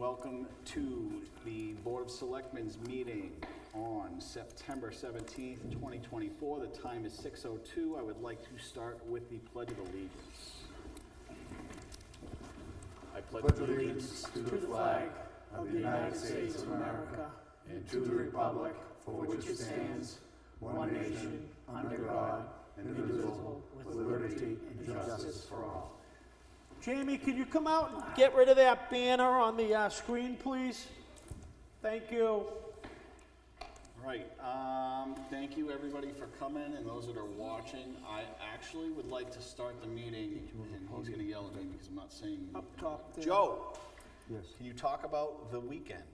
welcome to the Board of Selectmen's meeting on September 17th, 2024. The time is 6:02. I would like to start with the Pledge of Allegiance. I pledge allegiance to the flag of the United States of America and to the republic for which it stands, one nation, under God, indivisible, with liberty and justice for all. Jamie, can you come out and get rid of that banner on the screen, please? Thank you. All right, thank you everybody for coming and those that are watching. I actually would like to start the meeting, and he's gonna yell at me because I'm not saying Up anything. top there. Joe, Yes. can you talk about the weekend?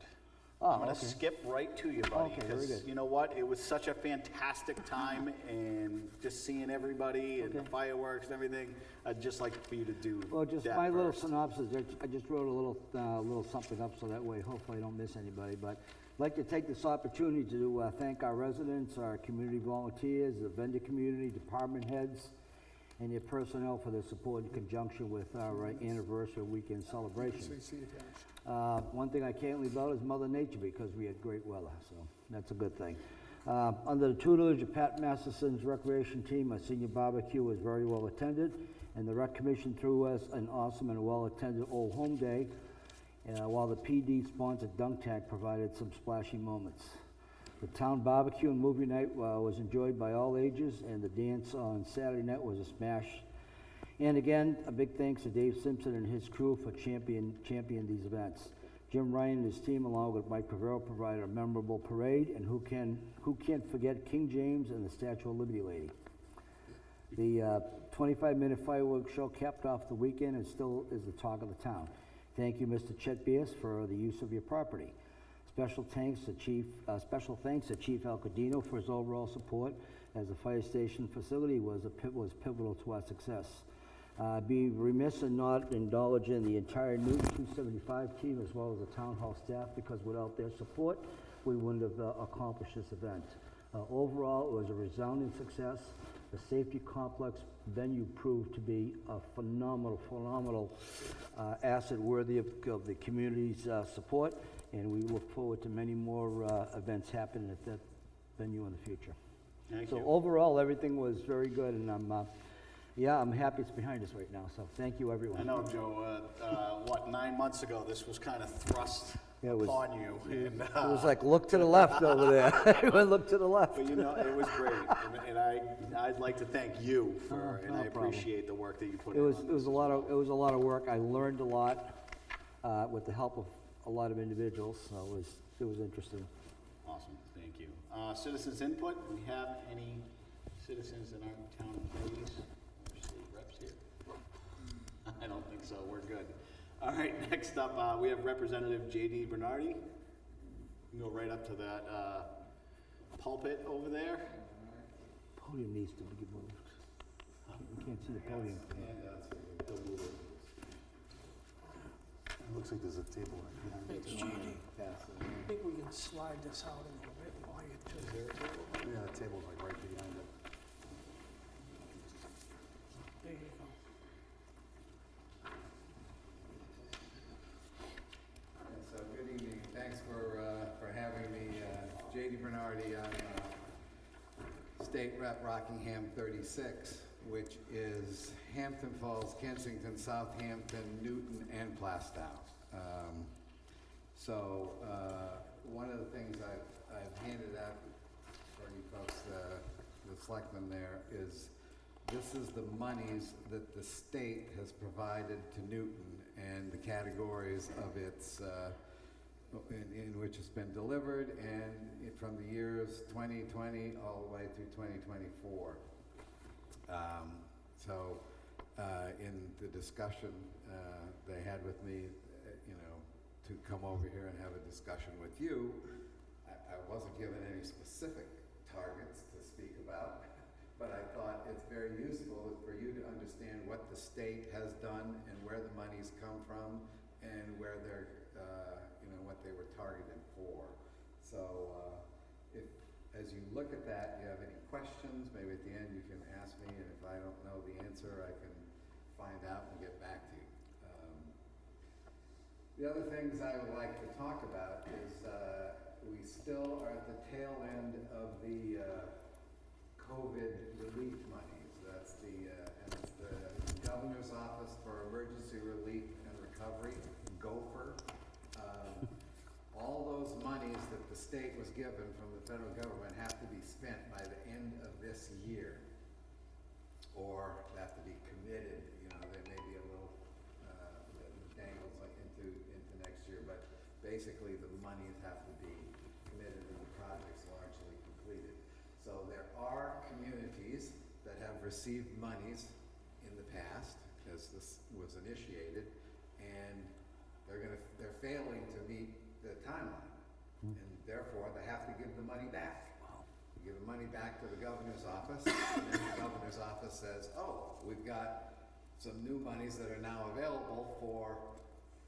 Oh, I'm gonna okay. skip right to you, buddy, Okay, very because good. you know what? It was such a fantastic time, and just seeing everybody and the Okay. fireworks and everything. I'd just like for you to do Well, just that my little first. synopsis, I just wrote a little something up so that way hopefully I don't miss anybody. But I'd like to take this opportunity to thank our residents, our community volunteers, the vendor community, department heads, and your personnel for their support in conjunction with our anniversary weekend celebration. One thing I can't leave out is Mother Nature because we had great weather, so that's a good thing. Under the tutelage of Pat Masterson's recreation team, our senior barbecue was very well attended, and the rec commission threw us an awesome and well-attended Old Home Day, while the PD-sponsored dunk tank provided some splashy moments. The town barbecue and movie night was enjoyed by all ages, and the dance on Saturday night was a smash. And again, a big thanks to Dave Simpson and his crew for championing these events. Jim Ryan and his team, along with Mike Pavero, provided a memorable parade, and who can't forget King James and the Statue of Liberty Lady. The 25-minute fireworks show capped off the weekend and still is the talk of the town. Thank you, Mr. Chet Bias, for the use of your property. Special thanks to Chief Alcaidinho for his overall support, as the fire station facility was pivotal to our success. Be remiss in not acknowledging the entire Newton 275 team as well as the town hall staff, because without their support, we wouldn't have accomplished this event. Overall, it was a resounding success. The safety complex venue proved to be a phenomenal asset worthy of the community's support, and we look forward to many more events happening at that venue in the future. Thank So you. overall, everything was very good, and I'm happy it's behind us right now, so thank you, everyone. I know, Joe, 9 months ago, this was kind of thrust Yeah, it was- upon you. And, It was like, look to the left over there. Everyone look to the left. but you know, it was great, and I'd like to thank you for, and no I problem. appreciate the work that you put It in was on it was a lot of work. I learned a lot with the help of a lot of individuals, so it was interesting. Awesome, thank you. Citizens input, do we have any citizens in our town employees or state reps here? I don't think so, we're good. All right, next up, we have Representative J.D. Bernardy. You can go right up to that pulpit over there. Podium needs to be moved. You can't see the podium. He'll move it. It looks like there's a table right behind it. It's JD. I think we can slide this out a little bit while you're Yeah, the table's like right behind it. There you go. So good evening. Thanks for having me. J.D. Bernardy, I'm State Rep Rockingham 36, which is Hampton Falls, Kensington, Southampton, Newton, and Plastow. One of the things I've handed out for you folks, the selectmen there, is this is the monies that the state has provided to Newton and the categories of its, in which it's been delivered, and from the years 2020 all the way through 2024. In the discussion they had with me, to come over here and have a discussion with you, I wasn't given any specific targets to speak about, but I thought it's very useful for you to understand what the state has done and where the money's come from and where they're, what they were targeted for. So if, as you look at that, you have any questions, maybe at the end you can ask me, and if I don't know the answer, I can find out and get back to you. The other things I would like to talk about is we still are at the tail end of the COVID relief monies. That's and it's the Governor's Office for Emergency Relief and Recovery, GOFR. All those monies that the state was given from the federal government have to be spent by the end of this year, or have to be committed. You know, there may be a little dangles like into next year, but basically the monies have to be committed and the project's largely completed. So there are communities that have received monies in the past, as this was initiated, and they're failing to meet the timeline, and therefore they have to give the money back. You give the money back to the governor's office, and then the governor's office says, oh, we've got some new monies that are now available for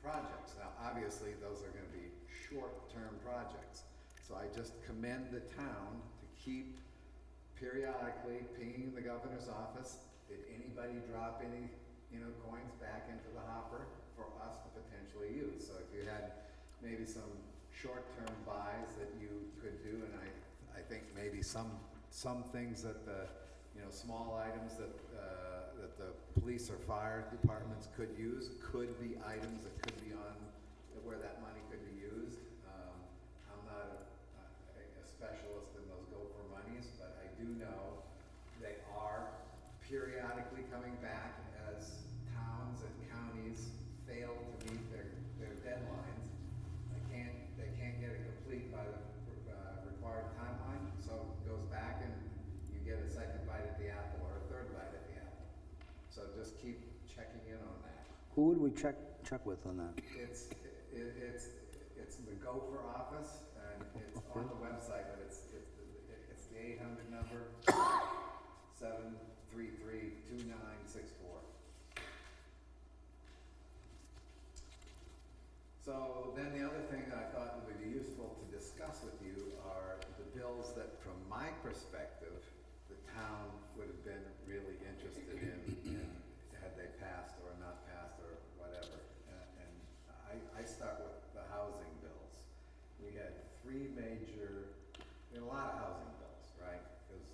projects. Now, obviously, those are gonna be short-term projects. So I just commend the town to keep periodically pinging the governor's office. Did anybody drop any, coins back into the hopper for us to potentially use? So if you had maybe some short-term buys that you could do, and I think maybe some things that the, small items that the police or fire departments could use could be items that could be on where that money could be used. I'm not a specialist in those GOFR monies, but I do know they are periodically coming back as towns and counties fail to meet their deadlines. They can't get it complete by the required timeline, so it goes back and you get a second bite at the apple or a third bite at the apple. So just keep checking in on that. Who would we check with on that? It's the GOFR office, and it's on the website, but it's the 800 number 733-2964. So then the other thing that I thought would be useful to discuss with you are the bills that, from my perspective, the town would have been really interested in had they passed or not passed or whatever. And I start with the housing bills. We had three major, a lot of housing bills, right? Because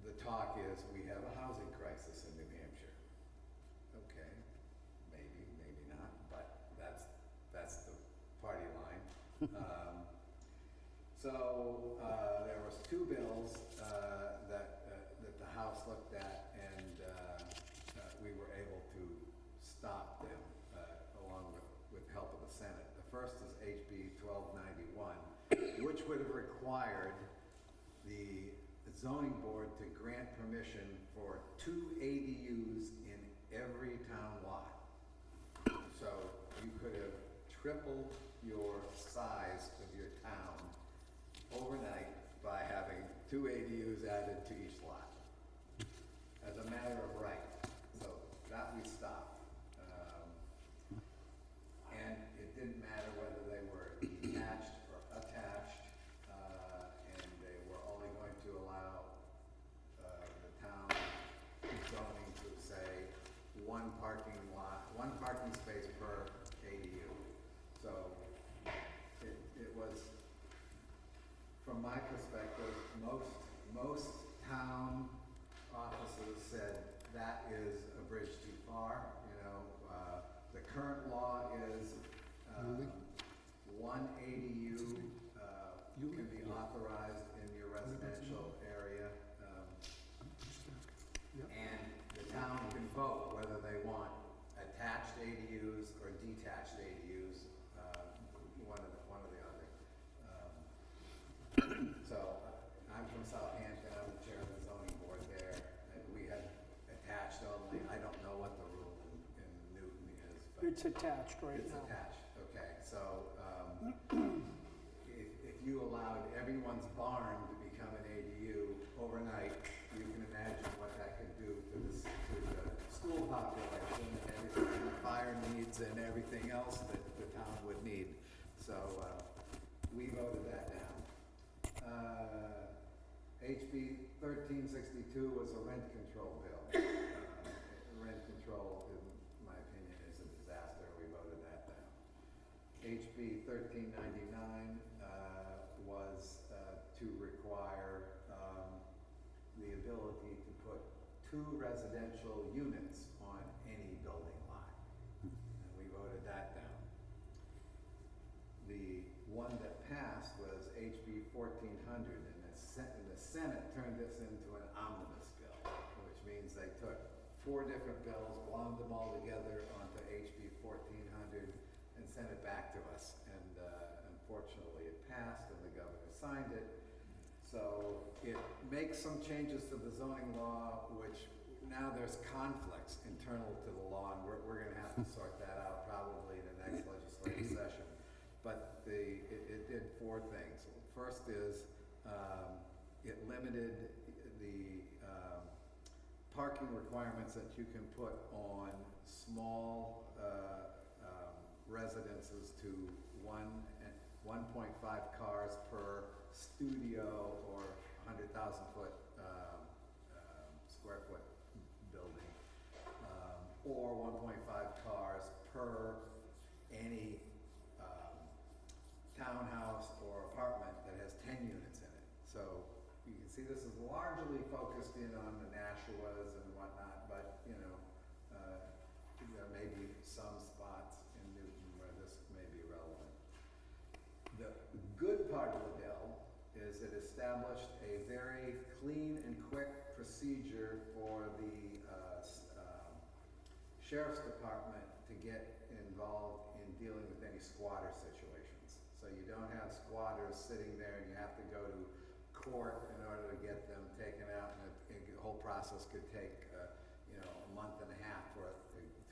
the talk is we have a housing crisis in New Hampshire. Okay. Maybe not, but that's the party line. So there was two bills that the House looked at, and we were able to stop them along with help of the Senate. The first is HB 1291, which would have required the zoning board to grant permission for 2 ADUs in every town lot. So you could have tripled your size of your town overnight by having 2 ADUs added to each lot as a matter of right. So that we stopped. And it didn't matter whether they were detached or attached, and they were only going to allow the town zoning to say one parking space per ADU. So it was, from my perspective, most town offices said that is a bridge too far. The current law is 1 ADU can be authorized in your residential area. And the town can vote whether they want attached ADUs or detached ADUs, one or the other. So I'm from Southampton, I'm the chair of the zoning board there, and we had attached only. I don't know what the rule in Newton is, but It's attached right it's now. attached, okay. So if you allowed everyone's barn to become an ADU overnight, you can imagine what that could do to the school population and everything, and the fire needs and everything else that the town would need. So we voted that down. HB 1362 was a rent control bill. Rent control, in my opinion, is a disaster. We HB 1399 was to require the ability to put 2 residential units on any building lot. And we voted that down. The one that passed was HB 1400, and the Senate turned this into an omnibus bill, which means they took 4 different bills, glommed them all together onto HB 1400, and sent it back to us. And unfortunately, it passed, and the governor signed it. So it makes some changes to the zoning law, which now there's conflicts internal to the law, and we're going to have to sort that out probably in the next legislative session. But it did 4 things. First is it limited the parking requirements that you can put on small residences to 1.5 cars per studio or 100,000 square foot building, or 1.5 cars per any townhouse or apartment that has 10 units in it. So you can see this is largely focused in on the Nashuas and whatnot, but there may be some spots in Newton where this may be relevant. The good part of the bill is it established a very clean and quick procedure for the Sheriff's Department to get involved in dealing with any squatter situations. So you don't have squatters sitting there and you have to go to court in order to get them taken out, and the whole process could take a month and a half for it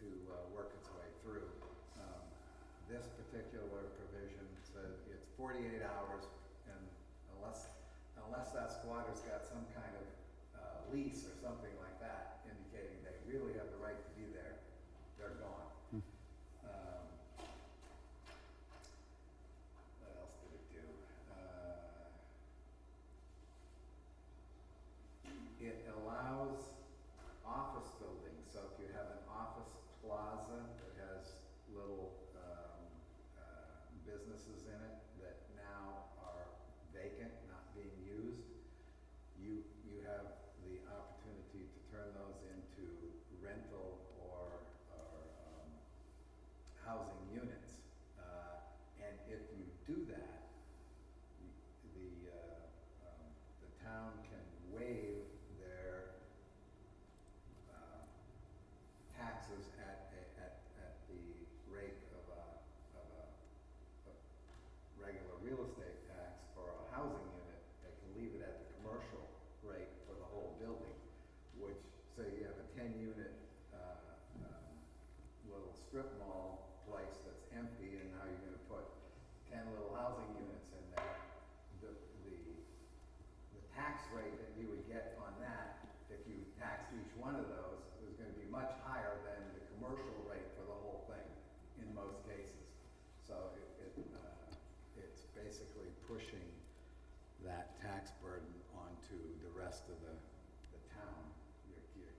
to work its way through. This particular provision says it's 48 hours, and unless that squatter's got some kind of lease or something like that indicating they really have the right to be there, they're gone. What else did it do? It allows office buildings. So if you have an office plaza that has little businesses in it that now are vacant, not being used, you have the opportunity to turn those into rental or housing units. And if you do that, the town can waive their taxes at the rate of a regular real estate tax for a housing unit. They can leave it at the commercial rate for the whole building, which, say you have a 10-unit little strip mall place that's empty, and now you're going to put 10 little housing units in there. The tax rate that you would get on that, if you taxed each one of those, is going to be much higher than the commercial rate for the whole thing in most cases. So it's basically pushing that tax burden onto the rest of the town.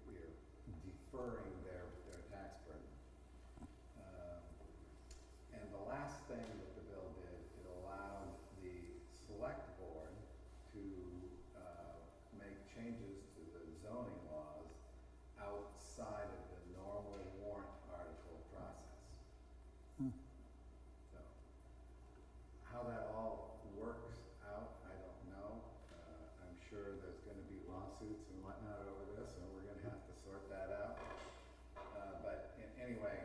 We're deferring their tax burden. And the last thing that the bill did, it allowed the select board to make changes to the zoning laws outside of the normal warrant article process. So how that all works out, I don't know. I'm sure there's going to be lawsuits and whatnot over this, and we're going to have to sort that out. But anyway,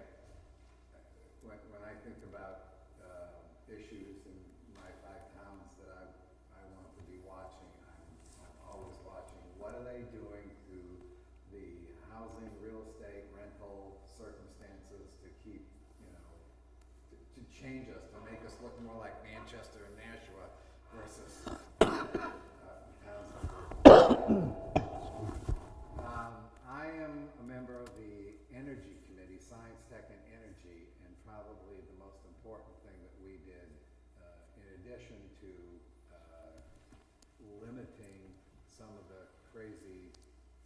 when I think about issues in my 5 towns that I want to be watching, I'm always watching what are they doing to the housing, real estate, rental circumstances to keep, to change us, to make us look more like Manchester and Nashua versus towns like I am a member of the Energy Committee, Science, Tech, and Energy, and probably the most important thing that we did, in addition to limiting some of the crazy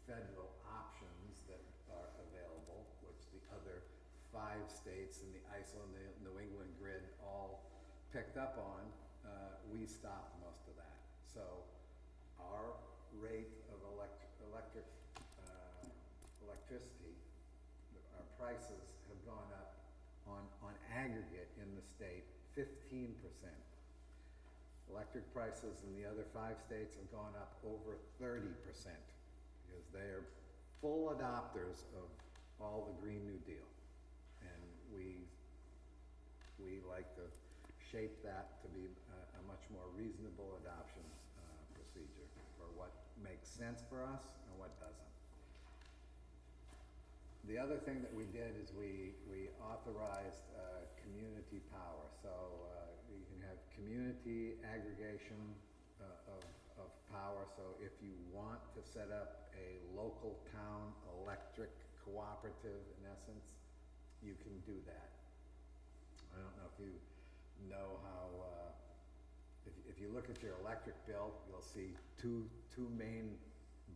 federal options that are available, which the other 5 states in the ISO and the New England grid all picked up on, we stopped most of that. So our rate of electricity, our prices have gone up on aggregate in the state 15%. Electric prices in the other 5 states have gone up over 30% because they are full adopters of all the Green New Deal. And we like to shape that to be a much more reasonable adoption procedure for what makes sense for us and what doesn't. The other thing that we did is we authorized community power. So you can have community aggregation of power. So if you want to set up a local town electric cooperative, in essence, you can do that. I don't know if you know how, if you look at your electric bill, you'll see two main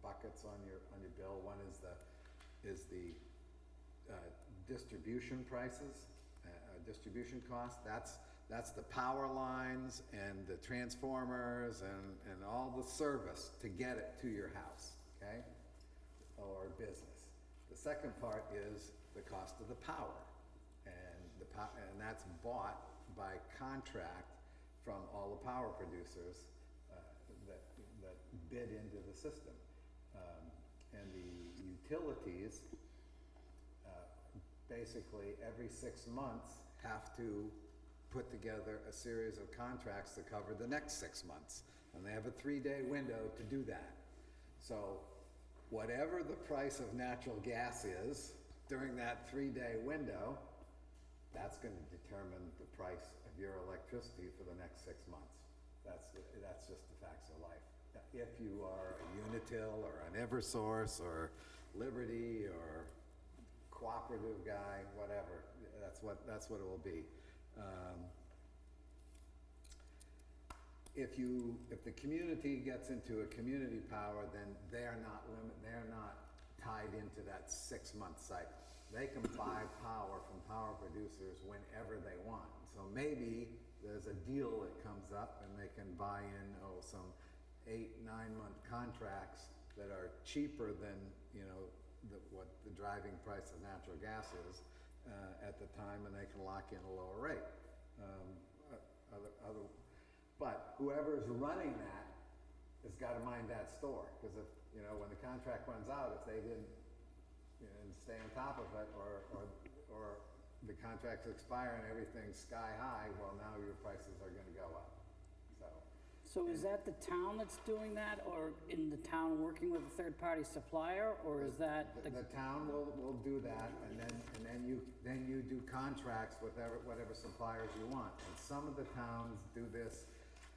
buckets on your bill. One is the distribution prices, distribution cost. That's the power lines and the transformers and all the service to get it to your house, okay, or business. The second part is the cost of the power, and that's bought by contract from all the power producers that bid into the system. And the utilities basically every 6 months have to put together a series of contracts to cover the next 6 months. And they have a 3-day window to do that. So whatever the price of natural gas is during that 3-day window, that's going to determine the price of your electricity for the next 6 months. That's just the facts of life. If you are a Unitil or an Eversource or Liberty or cooperative guy, whatever, that's what it will be. If the community gets into a community power, then they're not tied into that 6-month cycle. They can buy power from power producers whenever they want. So maybe there's a deal that comes up and they can buy in some 8-9-month contracts that are cheaper than what the driving price of natural gas is at the time, and they can lock in a lower rate. But whoever's running that has got to mind that store, because if when the contract runs out, if they didn't stay on top of it, or the contracts expire and everything's sky high, well, now your prices are going to go up. So is that the town that's doing that, or in the town working with a third-party supplier, or is that the town will do that, and then you do contracts with whatever suppliers you want. And some of the towns do this,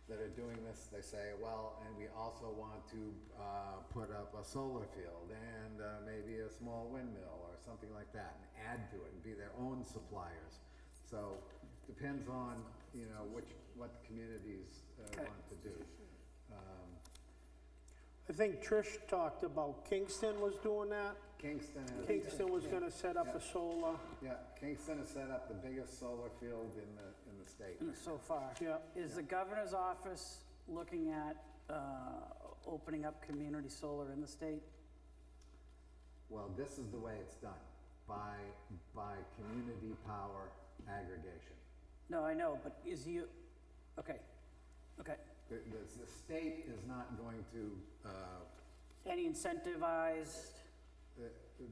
that are doing this. They say, well, and we also want to put up a solar field and maybe a small windmill or something like that, and add to it and be their own suppliers. So depends on what the communities want to do. I think Trish talked about Kingston was doing that. Kingston Was gonna set up a solar. Yeah, Kingston has set up the biggest solar field in the state. so far? Yeah. Is the governor's office looking at opening up community solar in the state? Well, this is the way it's done, by community power aggregation. No, I know, but okay. The state is not going to, Any incentivized?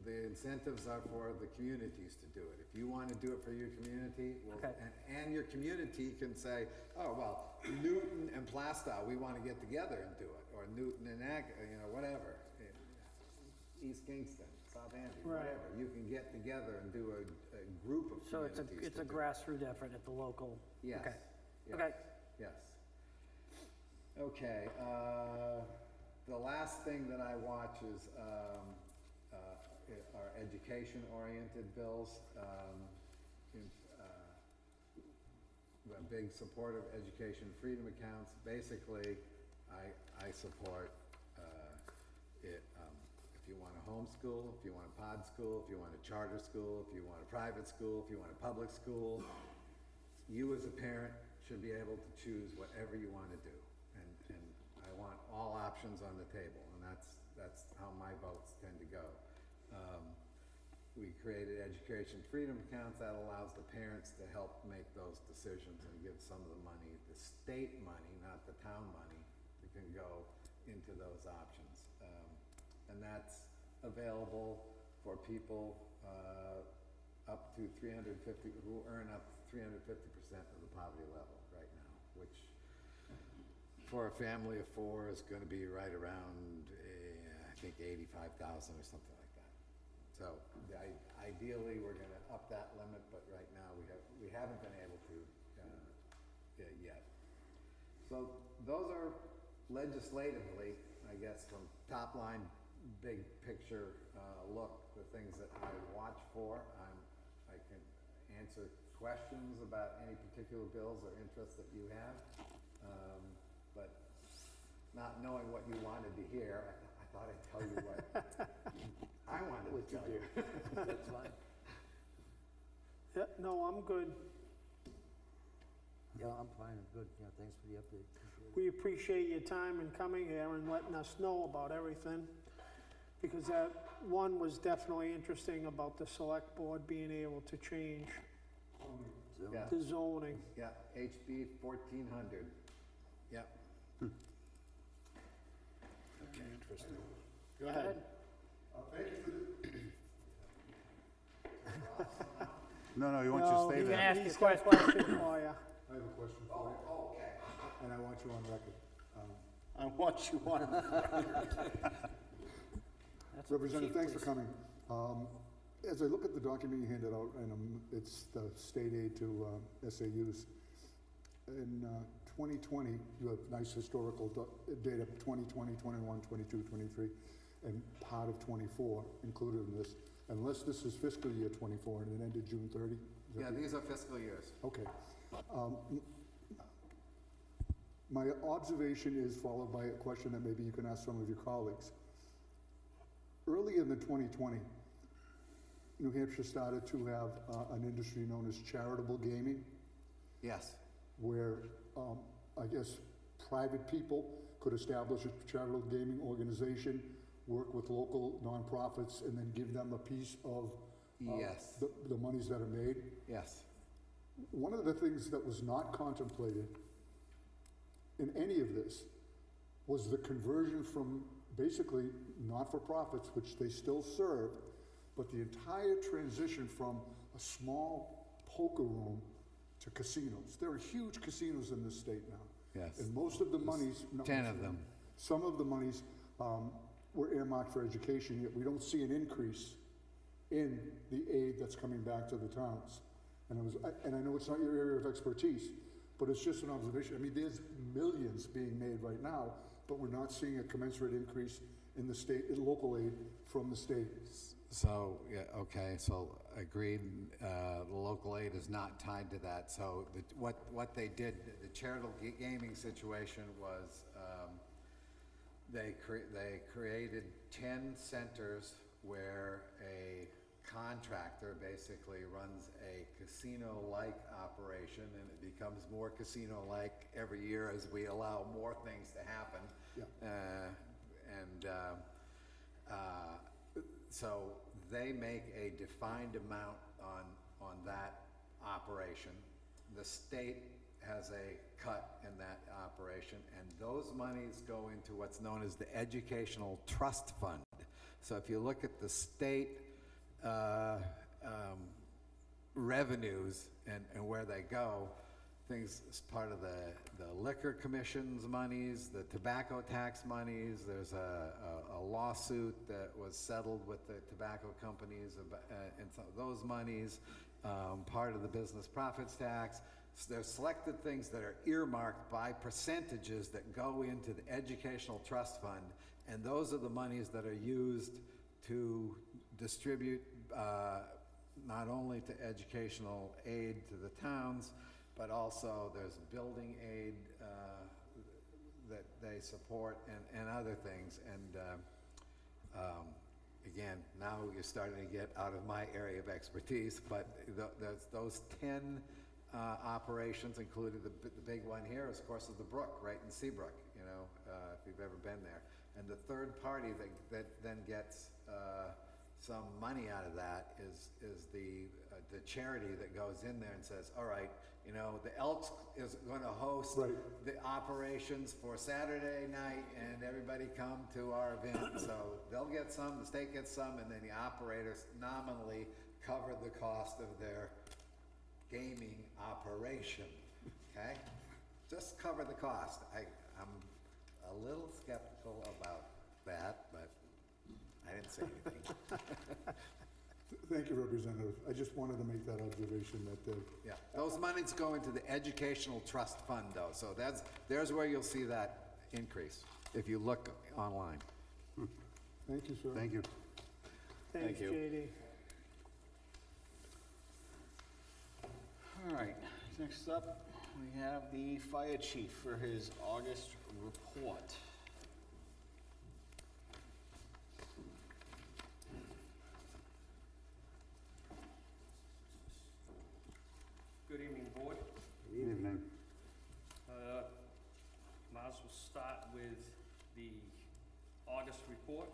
the incentives are for the communities to do it. If you want to do it for your community, well, Okay. and your community can say, oh, well, Newton and Plastow, we want to get together and do it, or Newton and whatever. East Kingston, South Andy, Right. whatever. You can get together and do a group of So communities. it's a to do it. grassroots effort at the local? Yes. Okay. Yes. Okay. Yes. Okay, the last thing that I watch is our education-oriented bills. I'm a big supporter of education freedom accounts. Basically, I support it. If you want a homeschool, if you want a pod school, if you want a charter school, if you want a private school, if you want a public school, you as a parent should be able to choose whatever you want to do. And I want all options on the table, and that's how my votes tend to go. We created education freedom accounts that allows the parents to help make those decisions and give some of the money, the state money, not the town money, that can go into those options. And that's available for people up to 350, who earn up to 350% of the poverty level right now, which for a family of four is going to be right around, I think, 85,000 or something like that. So ideally, we're going to up that limit, but right now we haven't been able to yet. So those are legislatively, I guess, from top line, big picture look, the things that I watch for. I can answer questions about any particular bills or interests that you have, but not knowing what you wanted to hear, I thought I'd tell you what I wanted to tell you. That's fine. Yeah, no, I'm good. Yeah, I'm fine, I'm good. Yeah, thanks for the update. Appreciate it. We appreciate your time and coming here and letting us know about everything, because that one was definitely interesting about the select board being able to change So, Yeah. the zoning. Yeah, HB 1400. Yep. Okay. Interesting. Go ahead. Thank you for No, he wants you No, to stay he- there. he's got a question for you. I have a question for you. Oh, okay. And I want you on record. I want you on. Representative, thanks for coming. As I look at the document you handed out, and it's the state aid to SAUs, in 2020, you have nice historical data, 2020, 21, 22, 23, and part of 24 included in this, unless this is fiscal year 24 and it ended June 30? Is that Yeah, the- these are fiscal years. Okay. My observation is followed by a question that maybe you can ask some of your colleagues. Early in the 2020, New Hampshire started to have an industry known as charitable gaming, Yes. where I guess private people could establish a charitable gaming organization, work with local nonprofits, and then give them a piece of Yes. the monies that are made. Yes. One of the things that was not contemplated in any of this was the conversion from basically not-for-profits, which they still serve, but the entire transition from a small poker room to casinos. There are huge casinos in this state now. Yes. And most of the monies. 10 of them. Some of the monies were earmarked for education, yet we don't see an increase in the aid that's coming back to the towns. And I know it's not your area of expertise, but it's just an observation. I mean, there's millions being made right now, but we're not seeing a commensurate increase in the state, in local aid from the state. So, yeah, okay, so agreed, the local aid is not tied to that. So what they did, the charitable gaming situation was, they created 10 centers where a contractor basically runs a casino-like operation, and it becomes more casino-like every year as we allow more things to happen. Yeah. So they make a defined amount on that operation. The state has a cut in that operation, and those monies go into what's known as the Educational Trust Fund. So if you look at the state revenues and where they go, things as part of the liquor commission's monies, the tobacco tax monies. There's a lawsuit that was settled with the tobacco companies and some of those monies, part of the business profits tax. So there's selected things that are earmarked by percentages that go into the educational trust fund, and those are the monies that are used to distribute not only to educational aid to the towns, but also there's building aid that they support and other things. And again, now you're starting to get out of my area of expertise, but there's those 10 operations included, the big one here, is, of course, is the brook, right in Seabrook, you know, if you've ever been there. And the third party that then gets some money out of that is the charity that goes in there and says, all right, you know, the Elks is going to host Right. the operations for Saturday night, and everybody come to our event. So they'll get some, the state gets some, and then the operators nominally cover the cost of their gaming operation, okay? Just cover the cost. I'm a little skeptical about that, but I didn't say anything. Thank you, Representative. I just wanted to make that observation that Yeah, those monies go into the educational trust fund though, so there's where you'll see that increase, if you look online. thank you, sir. Thank you. Thanks, you. JD. All right, next up, we have the fire chief for his August report. Good evening, board. Good evening. Might as well start with the August report.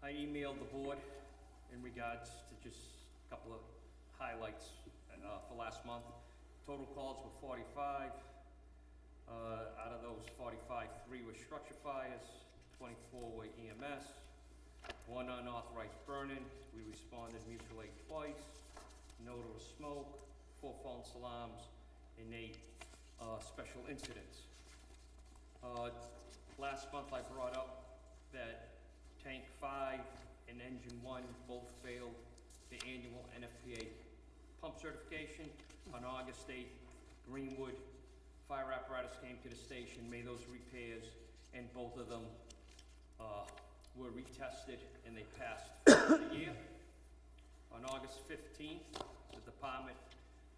I emailed the board in regards to just a couple of highlights for last month. Total calls were 45. Out of those 45, 3 were structure fires, 24 were EMS, 1 unauthorized burning. We responded mutual aid twice, no to a smoke, 4 false alarms, and 8 special incidents. Last month I brought up that Tank 5 and Engine 1 both failed the annual NFPA pump certification. On August 8th, Greenwood Fire Apparatus came to the station, made those repairs, and both of them were retested and they passed for the year. On August 15th, the department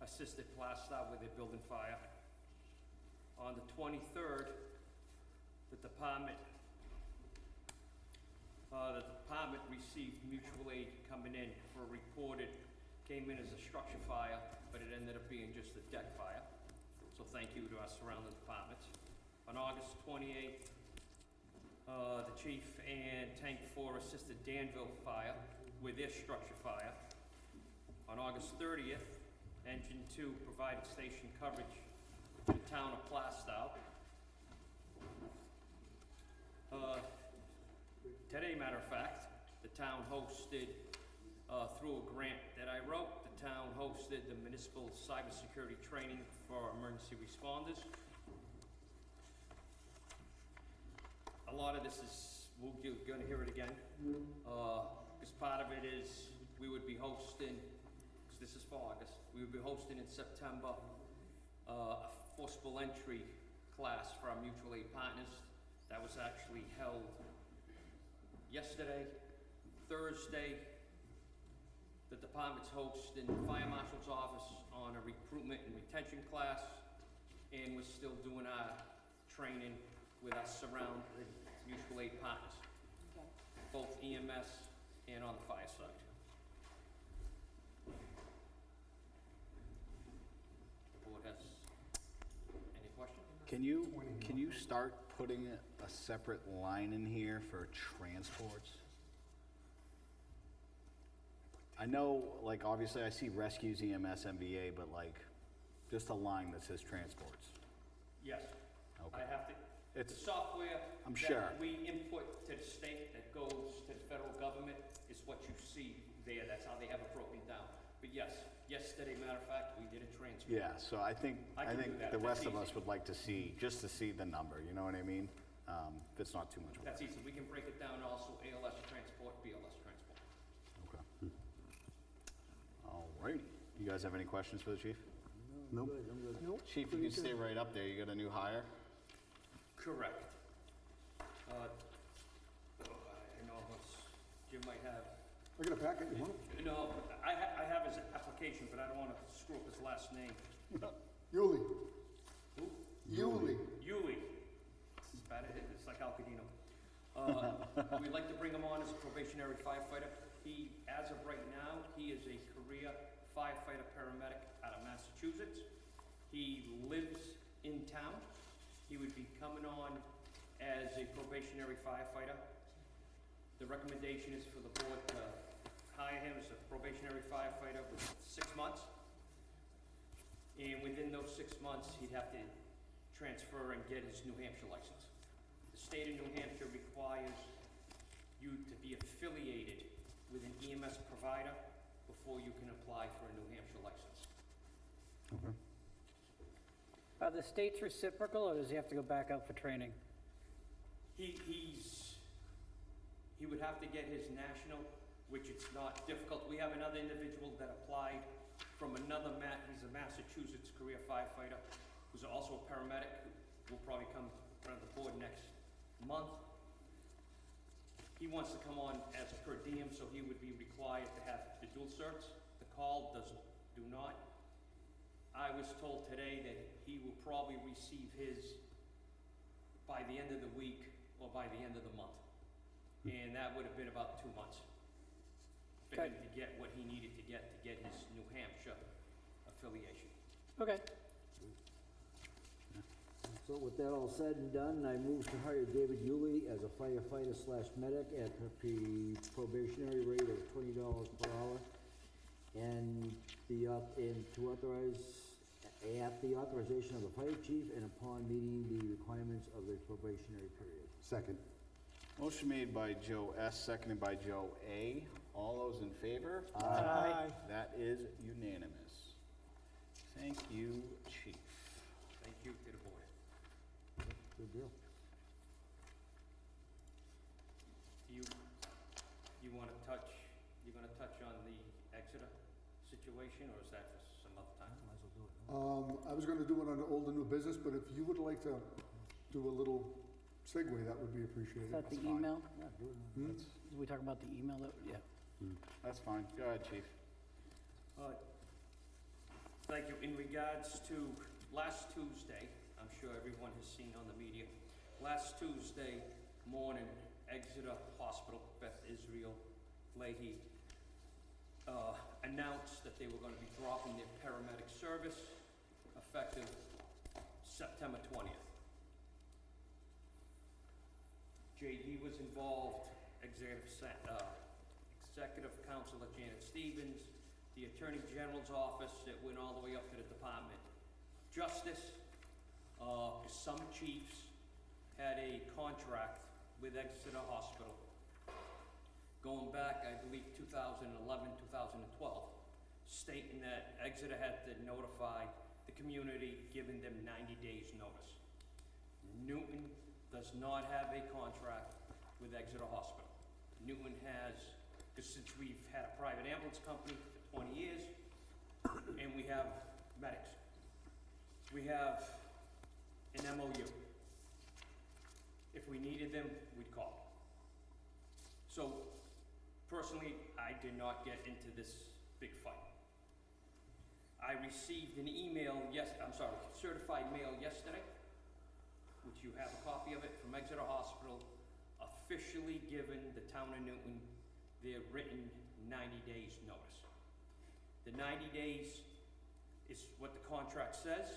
assisted Plastow with their building fire. On the 23rd, the department received mutual aid coming in for a reported, came in as a structure fire, but it ended up being just a deck fire. So thank you to our surrounding departments. On August 28th, the chief and Tank 4 assisted Danville Fire with their structure fire. On August 30th, Engine 2 provided station coverage to the town of Plastow. Today, matter of fact, the town hosted, through a grant that I wrote, the town hosted the municipal cybersecurity training for emergency responders. A lot of this is, you're gonna hear it again, because part of it is we would be hosting, because this is for August, we would be hosting in September a forcible entry class for our mutual aid partners. That was actually held yesterday. Thursday, the department's hosting the fire marshal's office on a recruitment and retention class, and we're still doing our training with our surrounding mutual aid partners, both EMS and on the fire side. The board has any questions? Can you start putting a separate line in here for transports? I know, like, obviously I see rescues, EMS, MVA, but like, just a line that says transports. Yes. Okay. I have to, the It's, software I'm sure. that we input to the state that goes to the federal government is what you see there. That's how they have it broken down. But yes, yesterday, matter of fact, we did a transport. yeah, so I think I can do that. the That's rest of us easy. would like to see, just to see the number, you know what I mean? If it's not too much work. That's easy. We can break it down also, ALS transport, BLS transport. Okay. All righty. You guys have any questions for the chief? Nope. Nope. Chief, you can stay right up there. You got a new hire? Correct. I know Jim might have, I got a packet, you want it? no, I have his application, but I don't want to screw up his last name. Yuli. Who? Yuli. Yui. It's bad, it's like Alcaidinho. We'd like to bring him on as a probationary firefighter. He, as of right now, he is a career firefighter paramedic out of Massachusetts. Massachusetts. He lives in town. He would be coming on as a probationary firefighter. The recommendation is for the board to hire him as a probationary firefighter with 6 months. And within those 6 months, he'd have to transfer and get his New Hampshire license. The state of New Hampshire requires you to be affiliated with an EMS provider before you can apply for a New Hampshire license. Okay. Are the states reciprocal, or does he have to go back out for training? He would have to get his national, which it's not difficult. We have another individual that applied from another he's a Massachusetts career firefighter, who's also a paramedic, who will probably come in front of the board next month. He wants to come on as a per diem, so he would be required to have the dual certs. The call do not. I was told today that he will probably receive his by the end of the week or by the end of the month. And that would have been about 2 months for him to get what he needed to get his New Hampshire affiliation. Okay. So with that all said and done, I move to hire David Yulee as a firefighter slash medic at a probationary rate of $20 per hour. And to authorize, at the authorization of the fire chief and upon meeting the requirements of the probationary period. Second. Motion made by Joe S., seconded by Joe A. All those in favor? Aye. That is unanimous. Thank you, Chief. Thank you to the board. Good deal. You want to touch, you're going to touch on the Exeter situation, or is that for some other time? Might as well do it. I was gonna do it on old and new business, but if you would like to do a little segue, that would be Is appreciated. that the That's fine. email? Yeah, do it. Hmm? Is we talking about the email that, yeah. That's fine. Go ahead, Chief. Thank you. In regards to last Tuesday, I'm sure everyone has seen on the media, last Tuesday morning, Exeter Hospital, Beth Israel Leahy, announced that they were going to be dropping their paramedic service effective September 20th. JD was involved, Executive Counselor Janet Stevens, the Attorney General's office, that went all the way up to the Department of Justice. Some chiefs had a contract with Exeter Hospital going back, I believe, 2011, 2012, stating that Exeter had to notify the community, giving them 90 days notice. Newton does not have a contract with Exeter Hospital. Newton has, because since we've had a private ambulance company for 20 years, and we have medics, we have an MOU. If we needed them, we'd call. So, personally, I did not get into this big fight. I received an email, certified mail yesterday, which you have a copy of it, from Exeter Hospital, officially giving the town of Newton their written 90 days notice. The 90 days is what the contract says.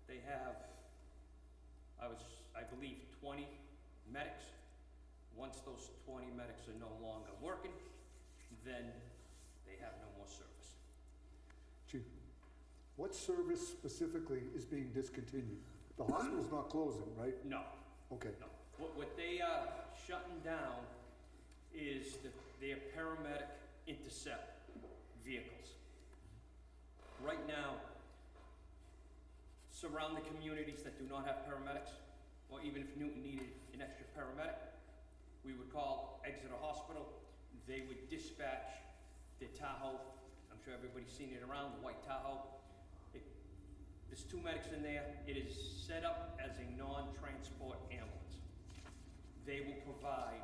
They have, I believe, 20 medics. Once those 20 medics are no longer working, then they have no more service. Chief, what service specifically is being discontinued? The hospital's not closing, right? No, Okay. no. What they are shutting down is their paramedic intercept vehicles. Right now, surrounding communities that do not have paramedics, or even if Newton needed an extra paramedic, we would call Exeter Hospital. They would dispatch their Tahoe. I'm sure everybody's seen it around, the white Tahoe. There's 2 medics in there. It is set up as a non-transport ambulance. They will provide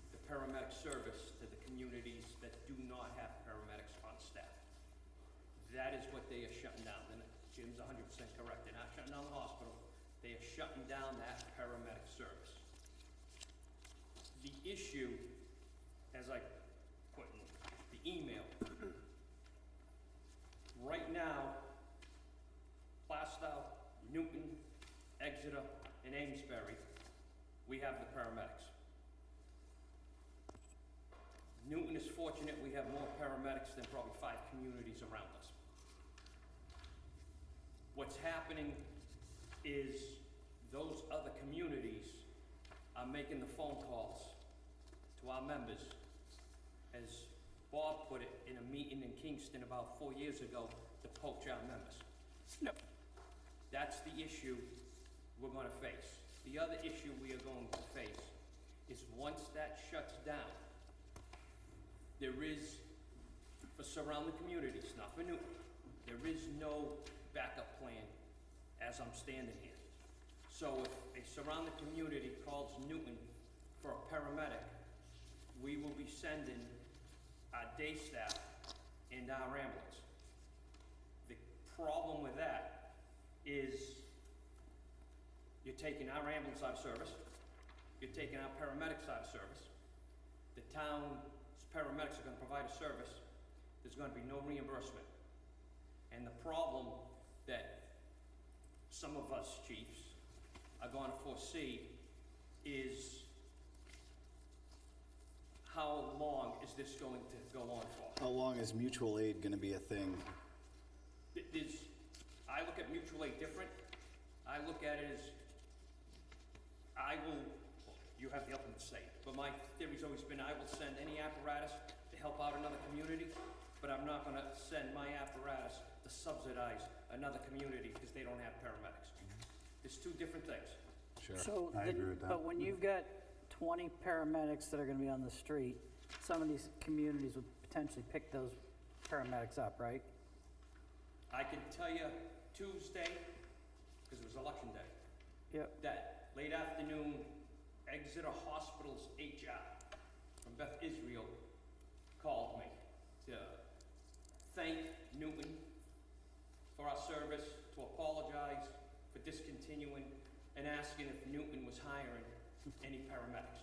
the paramedic service to the communities that do not have paramedics on staff. That is what they are shutting down. And Jim's 100% correct. They're not shutting down the hospital. They are shutting down that paramedic service. The issue, as I put in the email, right now, Newton, Exeter, and Amesbury, we have the paramedics. Newton is fortunate we have more paramedics than probably 5 communities around us. What's happening is those other communities are making the phone calls to our members. As Bob put it in a meeting in Kingston about 4 years ago, to poach our members. Yep. That's the issue we're gonna face. The other issue we are going to face is once that shuts down, there is, for surrounding communities, not for Newton, there is no backup plan as I'm standing here. So if a surrounding community calls Newton for a paramedic, we will be sending our day staff and our ambulance. The problem with that is you're taking our ambulance out of service, you're taking our paramedics out of service, the town's paramedics are gonna provide a service, there's gonna be no reimbursement. And the problem that some of us chiefs are gonna foresee is how long is this going to go on for? How long is mutual aid gonna be a thing? I look at mutual aid different. I look at it as, you have the ultimate say, but my theory's always been I will send any apparatus to help out another community, but I'm not gonna send my apparatus to subsidize another community because they don't have paramedics. There's 2 different things. Sure. So, I agree with that. but when you've got 20 paramedics that are gonna be on the street, some of these communities would potentially pick those paramedics up, right? I can tell you Tuesday, because it was election day, Yep. that late afternoon, Exeter Hospital's HR from Beth Israel called me to thank Newton for our service, to apologize for discontinuing, and asking if Newton was hiring any paramedics.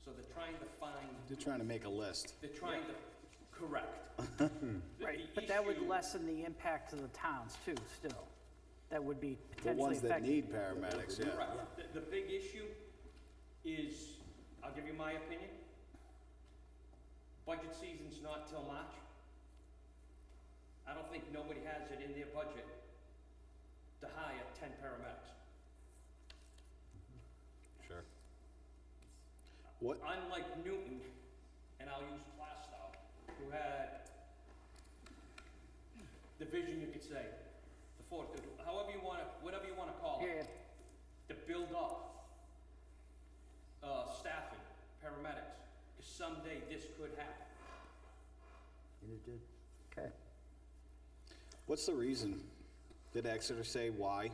So they're trying to find, They're trying to make a list. they're trying to, correct. Right, but that would lessen the impact to the towns too, still. That would be The potentially ones that affecting. need paramedics, yeah. Correct. The big issue is, I'll give you my opinion, budget season's not till March. I don't think nobody has it in their budget to hire 10 paramedics. Sure. What, Unlike Newton, and I'll use Plastow, who had the vision, you could say, however you wanna, whatever you wanna call it, Yeah, to build up staffing, paramedics, because someday this could happen. And it did. okay. what's the reason? Did Exeter say why?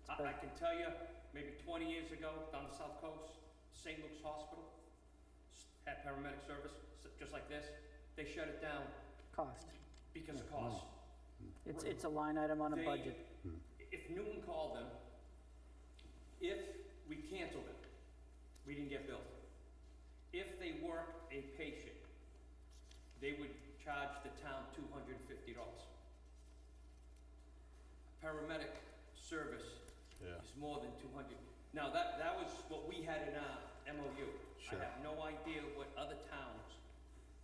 I can tell you, maybe 20 years ago, down the South Coast, St. Luke's Hospital had paramedic service, just like this. They shut it down Cost. because of cost. It's a line item on a They- budget. If Newton called them, if we canceled it, we didn't get billed. If they worked a patient, they would charge the town $250. Paramedic service is more than 200. Now, that was what we had in our MOU. Sure. I have no idea what other towns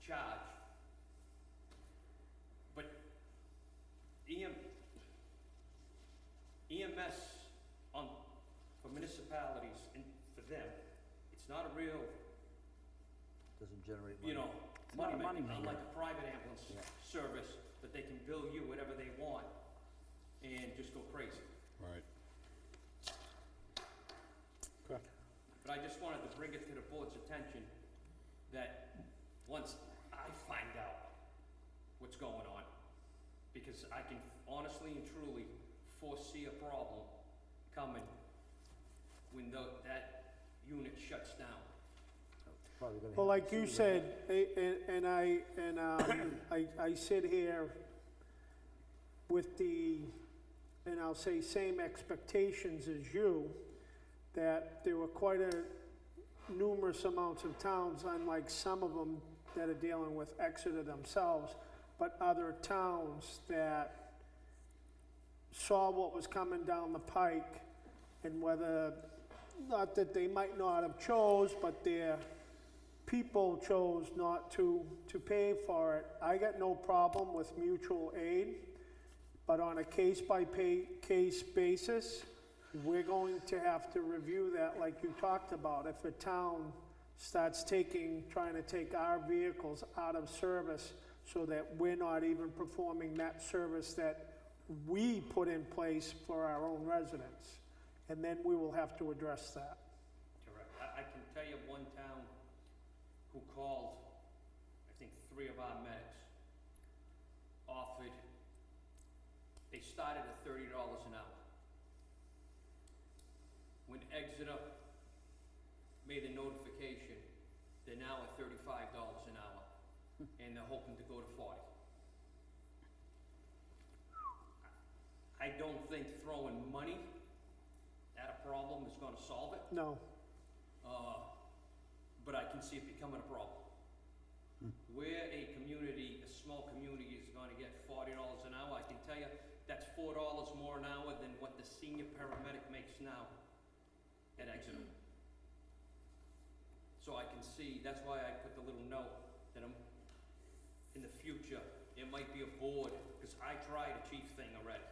charge. But EMS for municipalities and for them, it's not a real, Doesn't generate money. It's not a money maker, moneymaker. unlike a private ambulance service that they can bill you whatever they want and just go crazy. Right. But I just wanted to bring it to the board's attention that once I find out what's going on, because I can honestly and truly foresee a problem coming when that unit shuts down. Probably gonna Well, happen like you sooner. said, I sit here with the, and I'll say same expectations as you, that there were quite a numerous amounts of towns, unlike some of them that are dealing with Exeter themselves, but other towns that saw what was coming down the pike and whether, not that they might not have chose, but their people chose not to pay for it. I got no problem with mutual aid, but on a case-by-case basis, we're going to have to review that like you talked about. If a town starts trying to take our vehicles out of service so that we're not even performing that service that we put in place for our own residents, and then we will have to address that. Correct. I can tell you one town who called, I think 3 of our medics, offered, they started at $30 an hour. When Exeter made the notification, they're now at $35 an hour, and they're hoping to go to 40. I don't think throwing money at a problem is gonna solve it. No, But I can see it becoming a problem. Where a community, a small community is gonna get $40 an hour, I can tell you, that's $4 more an hour than what the senior paramedic makes now at Exeter. So I can see, that's why I put the little note that in the future, it might be a board, because I tried a chief thing already.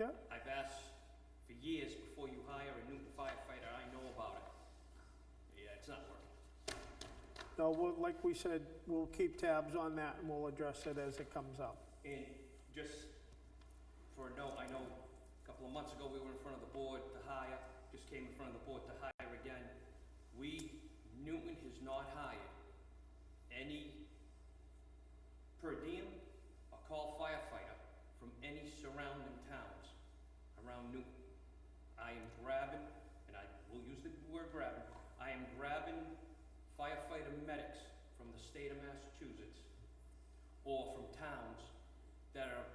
yeah, I've asked for years before you hire a new firefighter, I know about it. Yeah, it's not working. no, like we said, we'll keep tabs on that and we'll address it as it comes up. And just for a note, I know a couple of months ago, we were in front of the board to hire, just came in front of the board to hire again. Newton has not hired any per diem or call firefighter from any surrounding towns around Newton. I am grabbing, and I will use the word grabbing, I am grabbing firefighter medics from the state of Massachusetts or from towns that are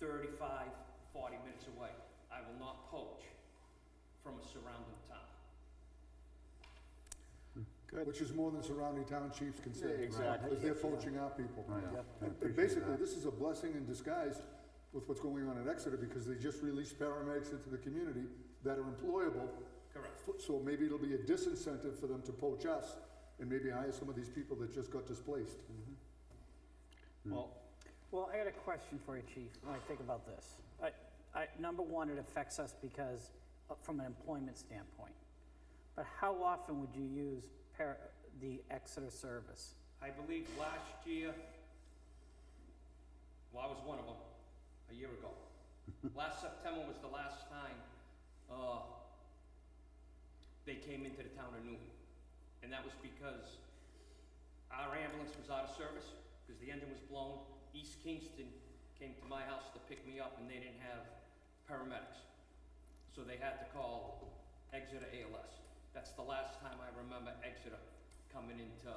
35, 40 minutes away. I will not poach from a surrounding town. Which is more than surrounding town chiefs can say. Yeah, exactly. Because they're poaching our people. And basically, this is a blessing in disguise with what's going on at Exeter, because they just released paramedics into the community that are employable. Correct. So maybe it'll be a disincentive for them to poach us and maybe hire some of these people that just got displaced. Well, Well, I got a question for you, Chief, when I think about this. Number one, it affects us because, from an employment standpoint. But how often would you use the Exeter service? I believe last year, well, I was one of them, a year ago. Last September was the last time they came into the town of Newton. And that was because our ambulance was out of service, because the engine was blown. East Kingston came to my house to pick me up, and they didn't have paramedics. So they had to call Exeter ALS. That's the last time I remember Exeter coming into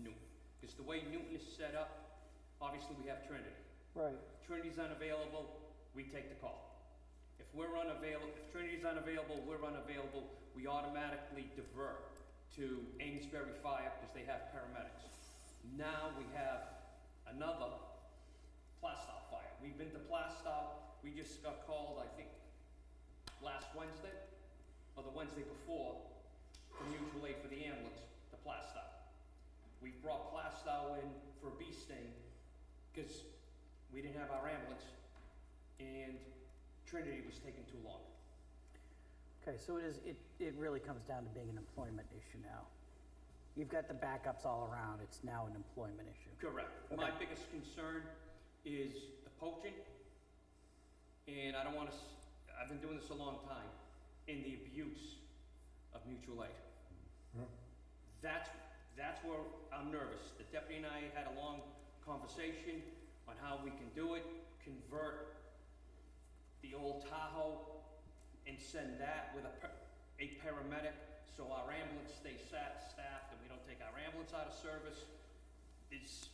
Newton. Because the way Newton is set up, obviously we have Trinity. Right. Trinity's unavailable, we take the call. If Trinity's unavailable, we're unavailable, we automatically divert to Amesbury Fire because they have paramedics. Now we have another Plastow Fire. We've been to Plastow, we just got called, I think, last Wednesday, or the Wednesday before, for mutual aid for the ambulance to Plastow. We brought Plastow in for a bee sting because we didn't have our ambulance and Trinity was taking too long. Okay, so it really comes down to being an employment issue now. You've got the backups all around, it's now an employment issue. Correct. Okay. My biggest concern is the poaching, and I don't want to, I've been doing this a long time, and the abuse of mutual aid. Yeah. That's where I'm nervous. The deputy and I had a long conversation on how we can do it, convert the old Tahoe and send that with a paramedic, so our ambulance stays staffed and we don't take our ambulance out of service. It's,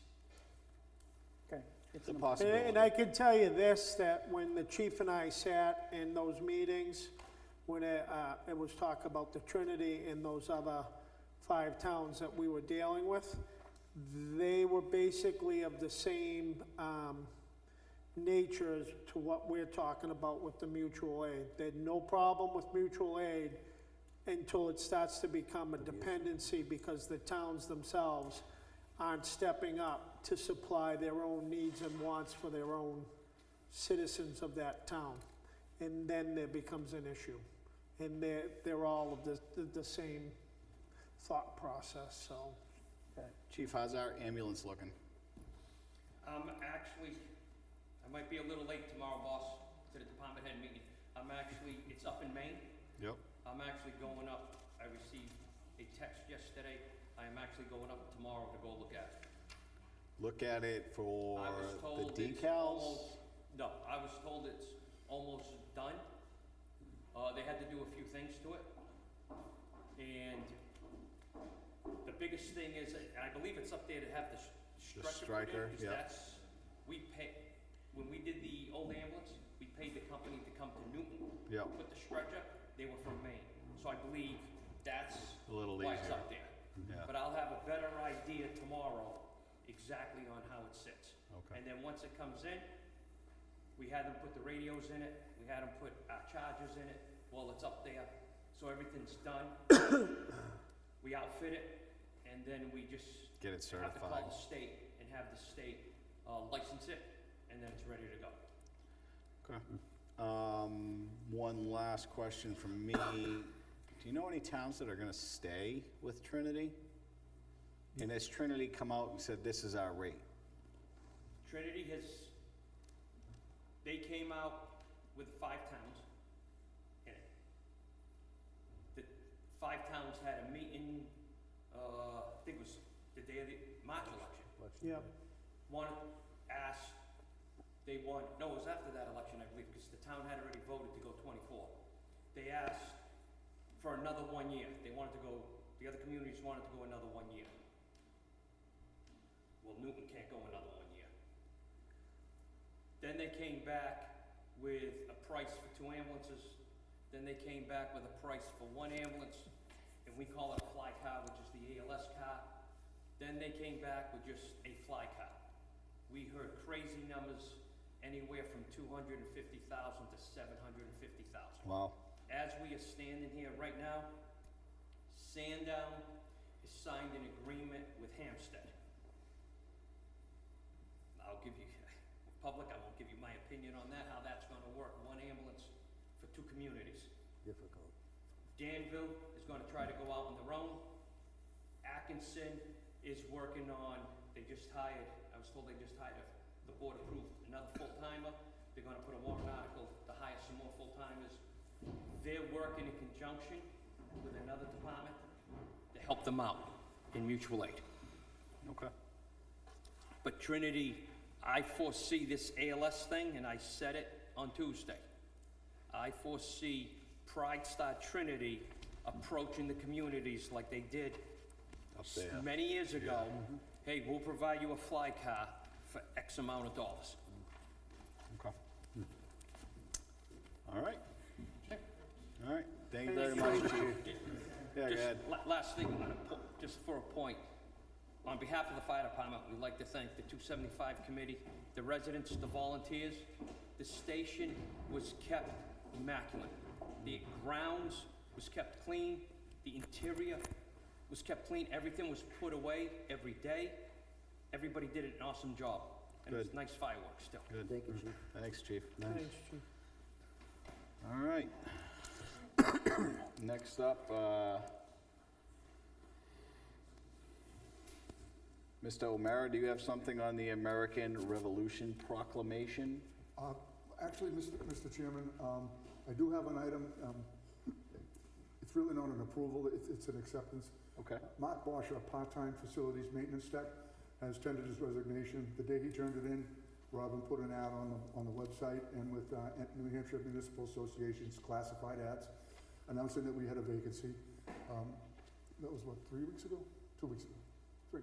Okay. it's a And possibility. I can tell you this, that when the chief and I sat in those meetings, when it was talk about the Trinity and those other 5 towns that we were dealing with, they were basically of the same nature as to what we're talking about with the mutual aid. They had no problem with mutual aid until it starts to become a dependency because the towns themselves aren't stepping up to supply their own needs and wants for their own citizens of that town. And then there becomes an issue. And they're all of the same thought process, so. Chief, how's our ambulance looking? Actually, I might be a little late tomorrow, boss, to the department head meeting. It's up in Maine. Yep. I'm actually going up. I received a text yesterday. I am actually going up tomorrow to go look at it. Look at it for I was the told it's decals? No, I was told it's almost done. They had to do a few things to it. And the biggest thing is, and I believe it's up there to have the stretcher put in, 'cause yeah. we pay, when we did the old ambulance, we paid the company to come to Newton. Yeah. Put the stretcher, they were from Maine. So I believe that's A little why it's easier. up there. Yeah. But I'll have a better idea tomorrow exactly on how it sits. Okay. And then once it comes in, we had them put the radios in it, we had them put our chargers in it, well, it's up there, so everything's done. We outfit it, and then we just Get it have to call certified. the state and have the state license it, and then it's ready to go. Okay. One last question from me. Do you know any towns that are gonna stay with Trinity? And has Trinity come out and said, this is our rate? Trinity they came out with 5 towns in it. The 5 towns had a meeting, I think it was the day of the March election. Yeah, One asked, it was after that election, I believe, because the town had already voted to go 24. They asked for another 1 year. The other communities wanted to go another 1 year. Well, Newton can't go another 1 year. Then they came back with a price for 2 ambulances. Then they came back with a price for 1 ambulance, and we call it a fly car, which is the ALS car. Then they came back with just a fly car. We heard crazy numbers, anywhere from 250,000 to 750,000. Wow. As we are standing here right now, Sandown has signed an agreement with Hampstead. I'll give you, public, I won't give you my opinion on that, how that's gonna work, 1 ambulance for 2 communities. Difficult. Danville is gonna try to go out on their own. Atkinson is working on, I was told they just hired, the board approved another full-timer. They're gonna put a warrant article to hire some more full-timers. They're working in conjunction with another department to help them out in mutual aid. Okay. But Trinity, I foresee this ALS thing, and I said it on Tuesday. I foresee Pride Star Trinity approaching the communities like they did Up there. many years ago. Hey, we'll provide you a fly car for X amount of dollars. Okay. All right. All right. Thank you very much, Chief. Yeah, go Just ahead. Last thing, just for a point, on behalf of the fire department, we'd like to thank the 275 committee, the residents, the volunteers. The station was kept immaculate. The grounds was kept clean, the interior was kept clean, everything was put away every day. Everybody did an awesome job. And it was Good. nice fireworks still. Good. Thank you, Chief. Thanks, Chief. thanks, Chief. All right. Next up, Mr. O'Mara, do you have something on the American Revolution Proclamation? Actually, Mr. Chairman, I do have an item. It's really not an approval, it's an acceptance. Okay. Mark Bosch, our part-time facilities maintenance tech, has tendered his resignation. The day he turned it in, Robin put an ad on the website and with New Hampshire Municipal Association's classified ads, announcing that we had a vacancy. That was what, 3 weeks ago? 2 weeks ago? 3.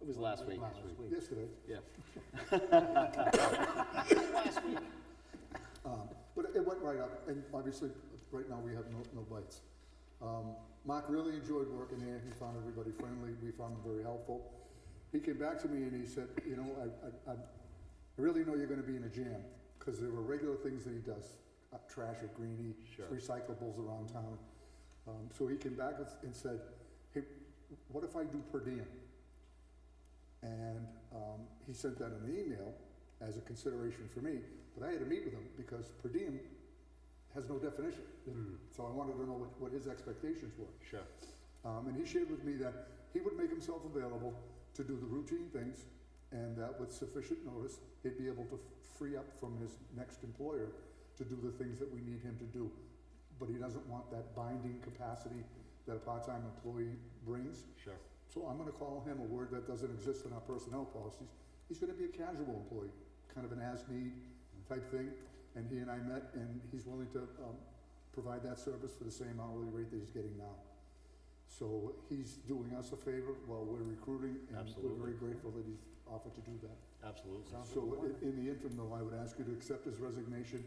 It was last week. Last week. Yesterday. Yeah. But it went right up, and obviously, right now, we have no bites. Mark really enjoyed working there. He found everybody friendly. We found him very helpful. He came back to me and he said, you know, I really know you're gonna be in a jam, because there were regular things that he does, trash at Greenie, Sure. recyclables around town. So he came back and said, hey, what if I do per diem? And he sent that in an email as a consideration for me, but I had to meet with him because per diem has no definition. So I wanted to know what his expectations were. Sure. And he shared with me that he would make himself available to do the routine things, and that with sufficient notice, he'd be able to free up from his next employer to do the things that we need him to do. But he doesn't want that binding capacity that a part-time employee brings. Sure. So I'm gonna call him a word that doesn't exist in our personnel policies. He's gonna be a casual employee, kind of an as-need type thing. And he and I met, and he's willing to provide that service for the same hourly rate that he's getting now. So he's doing us a favor while we're recruiting, and Absolutely. we're very grateful that he's offered to do that. Absolutely. So in the interim though, I would ask you to accept his resignation.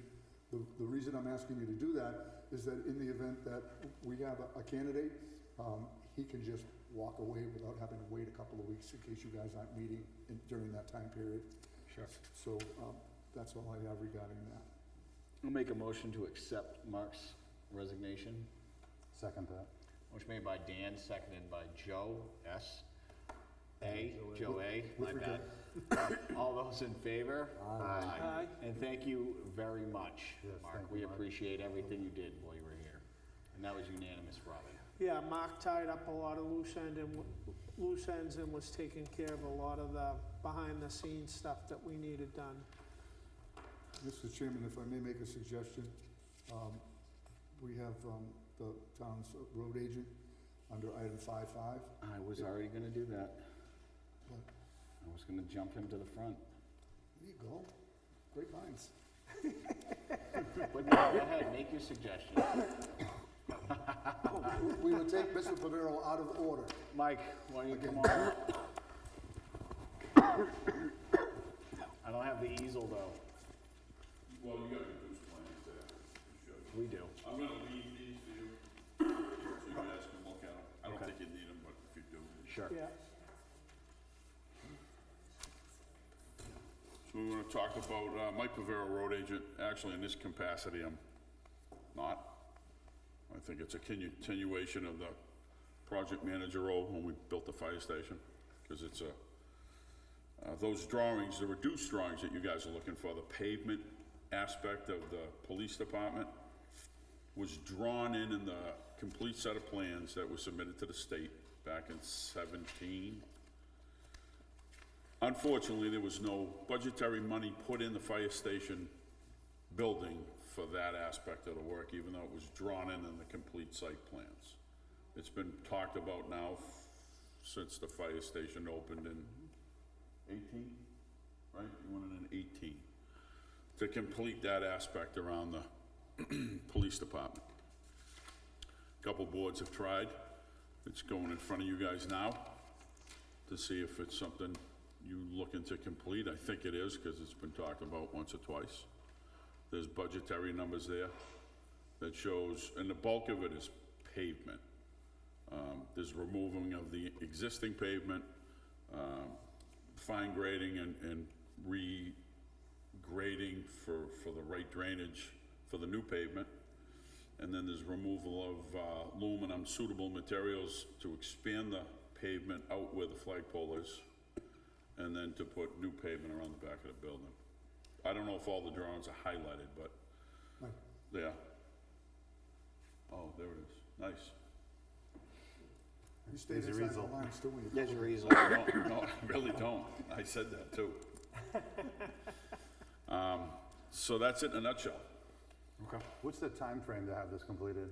The reason I'm asking you to do that is that in the event that we have a candidate, he can just walk away without having to wait a couple of weeks in case you guys aren't meeting during that time period. Sure. So that's all I have regarding that. I'll make a motion to accept Mark's resignation. Second that. Motion made by Dan, seconded by Joe S. Joe A, my bad. All those in favor? Aye. And thank you very much, Yes, Mark. thank you, We Mark. appreciate everything you did while you were here. And that was unanimous, Robin. Yeah, Mark tied up a lot of loose ends and was taking care of a lot of the behind-the-scenes stuff that we needed done. Mr. Chairman, if I may make a suggestion, we have the town's road agent under item 5.5. I was already gonna do that. What? I was gonna jump him to the front. There you go. Great minds. But no, go ahead, make your suggestion. We would take Mr. Pavero out of order. Mike, why don't you come on up? I don't have the easel though. Well, you got your goose plans there, you should. We do. I'm gonna leave these for you, so you guys can look at them. I don't Okay. think you need them, but if you do. Sure. Yeah. So we wanna talk about, Mike Pavero, road agent. Actually, in this capacity, I'm not. I think it's a continuation of the project manager role when we built the fire station, because it's those drawings, the reduced drawings that you guys are looking for, the pavement aspect of the police department was drawn in the complete set of plans that were submitted to the state back in 17. Unfortunately, there was no budgetary money put in the fire station building for that aspect of the work, even though it was drawn in the complete site plans. It's been talked about now since the fire station opened in 18, right? You went in 18, to complete that aspect around the police department. A couple boards have tried. It's going in front of you guys now to see if it's something you looking to complete. I think it is, because it's been talked about once or twice. There's budgetary numbers there that shows, and the bulk of it is pavement. There's removing of the existing pavement, fine grading and regrading for the right drainage for the new pavement. And then there's removal of aluminum suitable materials to expand the pavement out where the flagpole is, and then to put new pavement around the back of the building. I don't know if all the drawings are highlighted, but Mike. yeah. Oh, there it is. Nice. You stay There's your inside the easel. lines too when you There's your easel. No, I really don't. I said that too. So that's it in a nutshell. Okay. What's the time frame to have this completed?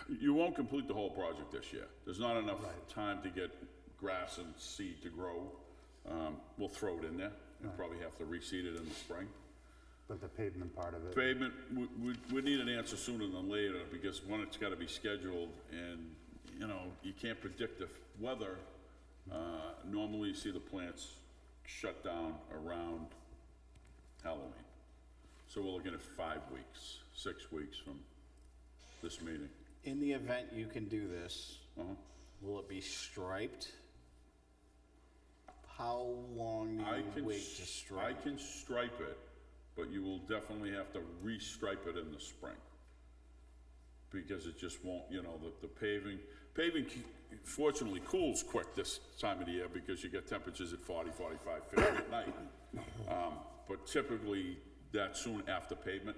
You won't complete the whole project this year. There's not enough Right. time to get grass and seed to grow. We'll throw it in there and Right. probably have to reseed it in the spring. But the pavement part of it? Pavement, we need an answer sooner than later, because one, it's gotta be scheduled, and, you know, you can't predict the weather. Normally you see the plants shut down around Halloween. So we're looking at 5 weeks, 6 weeks from this meeting. In the event you can do this, Uh-huh. will it be striped? How long I do can, you wait s- to I stripe? can stripe it, but you will definitely have to restripe it in the spring. Because it just won't, you know, the paving fortunately cools quick this time of the year because you get temperatures at 40, 45, 50 at night. But typically, that soon after pavement,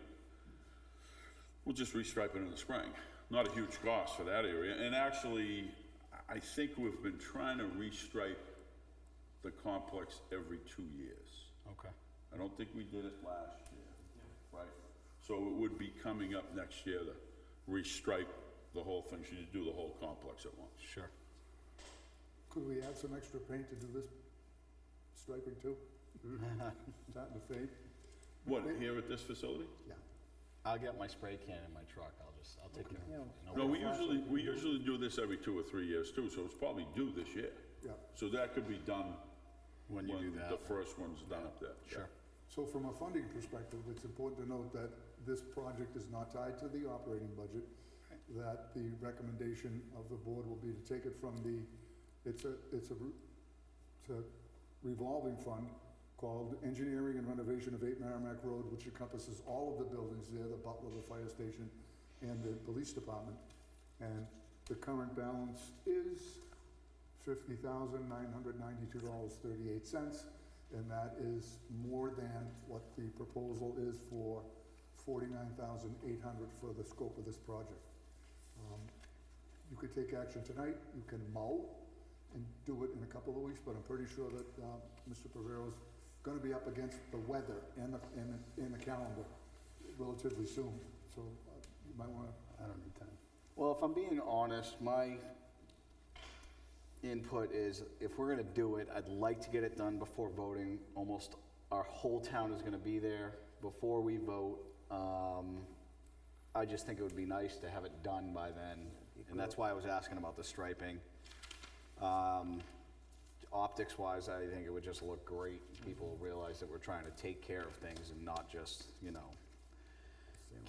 we'll just restripe it in the spring. Not a huge cost for that area. And actually, I think we've been trying to restripe the complex every 2 years. Okay. I don't think we did it last year, right? So it would be coming up next year to restripe the whole thing, so you do the whole complex at once. Sure. Could we add some extra paint to do this striping too? Starting to fade? What, here at this facility? Yeah. I'll get my spray can in my truck. I'll take care of it. No, we usually do this every 2 or 3 years too, so it's probably due this year. Yeah. So that could be done When you do that. the first one's done up there. Sure. So from a funding perspective, it's important to note that this project is not tied to the operating budget, that the recommendation of the board will be to take it from the, it's a revolving fund called Engineering and Renovation of 8 Merrimack Road, which encompasses all of the buildings there, the Butler, the fire station, and the police department. And the current balance is $50,992.38, and that is more than what the proposal is for $49,800 for the scope of this project. You could take action tonight, you can mow and do it in a couple of weeks, but I'm pretty sure that Mr. Pavero's gonna be up against the weather and the calendar relatively soon, so you might wanna. I don't need time. Well, if I'm being honest, my input is if we're gonna do it, I'd like to get it done before voting. Almost our whole town is gonna be there before we vote. I just think it would be nice to have it done by then, and that's why I was asking about the striping. Optics wise, I think it would just look great. People will realize that we're trying to take care of things and not just, you know,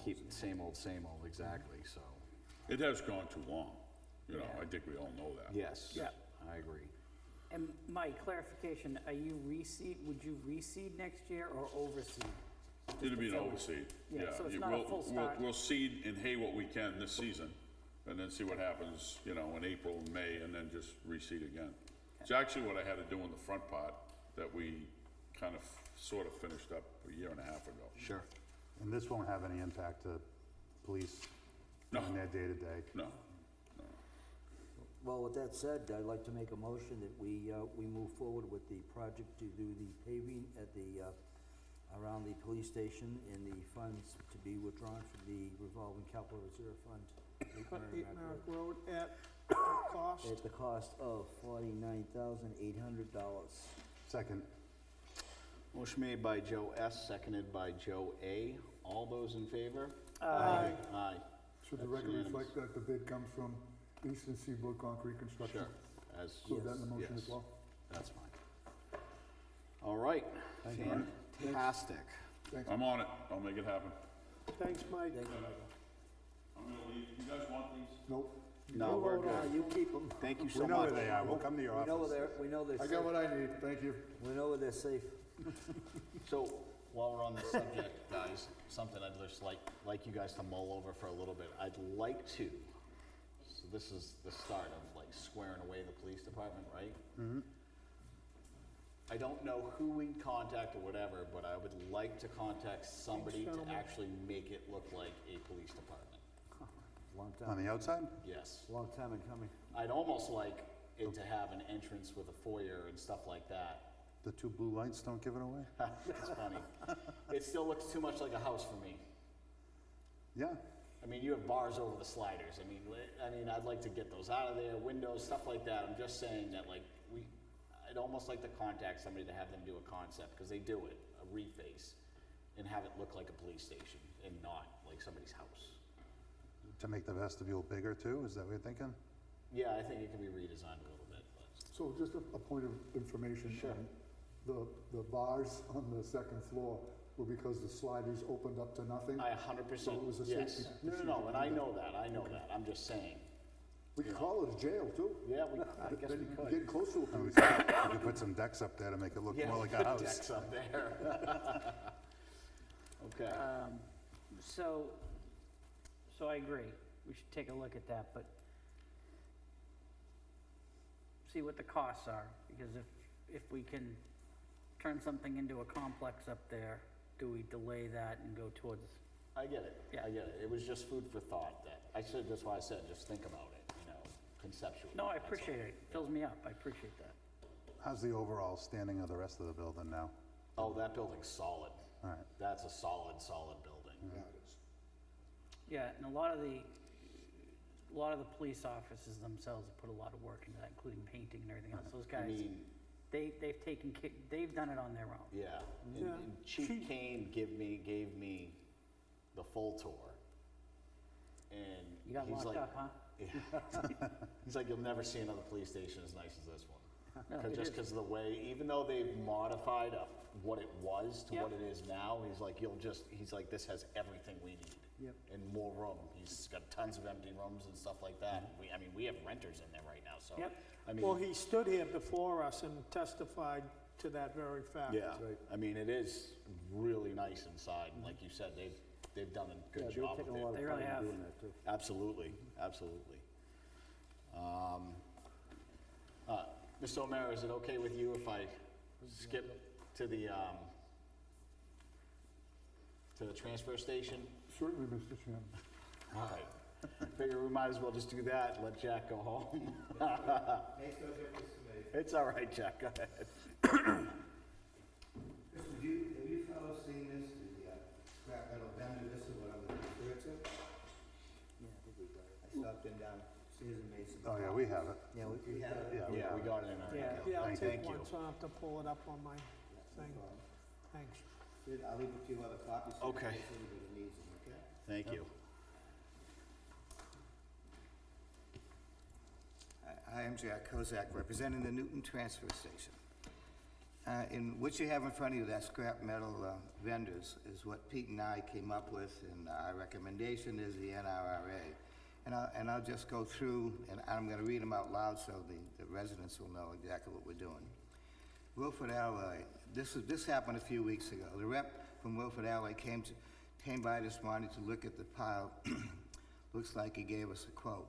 keep same old, exactly, so. It has gone too long, you know, I think we all know that. Yes. Yeah. I agree. And Mike, clarification, would you reseed next year or overseed? It'll be an overseed, Yeah, yeah. so it's You- not a we'll- full start. We'll seed and hay what we can this season, and then see what happens, you know, in April and May, and then just reseed again. It's actually what I had to do in the front part that we kind of, sort of finished up a year and a half ago. Sure. And this won't have any impact to police No. in their day-to-day. No, Well, with that said, I'd like to make a motion that we move forward with the project to do the paving at the, around the police station, and the funds to be withdrawn from the revolving capital reserve fund. 8 Merrimack Road, Road at cost. at the cost of $49,800. Second, Motion made by Joe S., seconded by Joe A. All those in favor? Aye. Aye. Should the That's record unanimous. reflect that the bid comes from Eastern Seaboard Concrete Construction? Sure. As, Include that in the motion Yes. as well? that's fine. All right, fantastic. Thanks. I'm on it, I'll make it happen. Thanks, Mike. I'm gonna leave, you guys want these? Nope. No, we're vote good. You keep them. Thank you we so know where much. they are, we'll come to your We know office. we know they're I safe. got what I need, thank you. We know where they're safe. So, while we're on this subject, guys, something I'd just like you guys to mull over for a little bit. I'd like to, so this is the start of like squaring away the police department, right? I don't know who we'd contact or whatever, but I would like to contact somebody to gentlemen. actually make it look like a police department. Long On time, the outside? Yes. long time in coming. I'd almost like it to have an entrance with a foyer and stuff like that. The 2 blue lights don't give it away? It's funny. It still looks too much like a house for me. Yeah, I mean, you have bars over the sliders. I mean, I'd like to get those out of there, windows, stuff like that. I'm just saying that, like, I'd almost like to contact somebody to have them do a concept, because they do it, a reface, and have it look like a police station and not like somebody's house. to make the vestibule bigger too, is that what you're thinking? Yeah, I think it can be redesigned a little bit, but. So just a point of information. Sure. The bars on the second floor were because the sliders opened up to nothing? I 100%, So it was a yes. safety No, procedure. and I know that, I'm just saying, We could call it a jail, too. Yeah, I guess we could. Getting close to a police. We could put some decks up there to make it look Yeah, more we like a could house. decks up there. Okay. So I agree, we should take a look at that, but see what the costs are, because if we can turn something into a complex up there, do we delay that and go towards, I get it. Yeah. I get it. It was just food for thought that, that's why I said, just think about it, conceptually. no, I that's all. appreciate it, fills me up, I appreciate that. How's the overall standing of the rest of the building now? Oh, that building's solid. All right. That's a solid building. Yeah, it is. Yeah, and a lot of the police officers themselves have put a lot of work into that, including painting and everything else, those I guys, mean, they've done it on their own. yeah. Yeah. And Chief Kane gave me the full tour. And You got he's locked like, up, huh? yeah. He's like, you'll never see another police station as nice as this one. No, it Just is. because of the way, even though they've modified what it was to Yep. what it is now, he's like, this has everything we need. Yep. And more room. He's got tons of empty rooms and stuff like that. We have renters in there right now, so. Yep. I mean, Well, he stood here before us and testified to that very fact. yeah, I mean, it is really nice inside, and like you said, they've done a good job with it. They really have. Absolutely, absolutely. Mr. O'Meara, is it okay with you if I skip to the transfer station? Certainly, Mr. Chairman. All right. Figure we might as well just do that and let Jack go home. It's all right, Jack, go ahead. Chris, have you fellows seen this, the scrap metal vendor, this is what I'm gonna refer to? Yeah, I think we got it. I stopped in downstairs and made some. Oh, yeah, we have it. Yeah, we have it? Yeah, Yeah, we got it in our. Yeah, account. I'll take Thank you. one, so I don't have to pull it up on my thing. Thanks. I'll leave a few other copies. here in Okay. case anybody needs them, okay? Thank you. I am Jack Kozak, representing the Newton Transfer Station. In what you have in front of you, that scrap metal vendors, is what Pete and I came up with, and our recommendation is the NRRA. And I'll just go through, and I'm gonna read them out loud so the residents will know exactly what we're doing. Wilfred Alloy, this happened a few weeks ago. The rep from Wilfred Alloy came by this morning to look at the pile. Looks like he gave us a quote.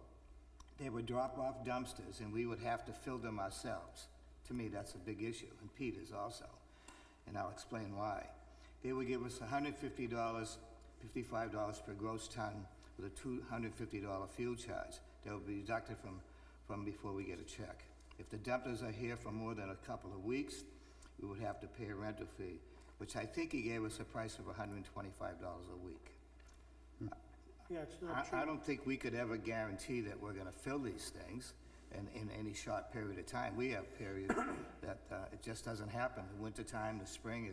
They would drop off dumpsters and we would have to fill them ourselves. To me, that's a big issue, and Peter's also. And I'll explain why. They would give us $150, $55 per gross ton with a $250 fuel charge that would be deducted from before we get a check. If the dumpsters are here for more than a couple of weeks, we would have to pay a rental fee, which I think he gave us a price of $125 a week. Yeah, it's not I cheap. don't think we could ever guarantee that we're gonna fill these things in any short period of time. We have periods that it just doesn't happen. The wintertime, the spring,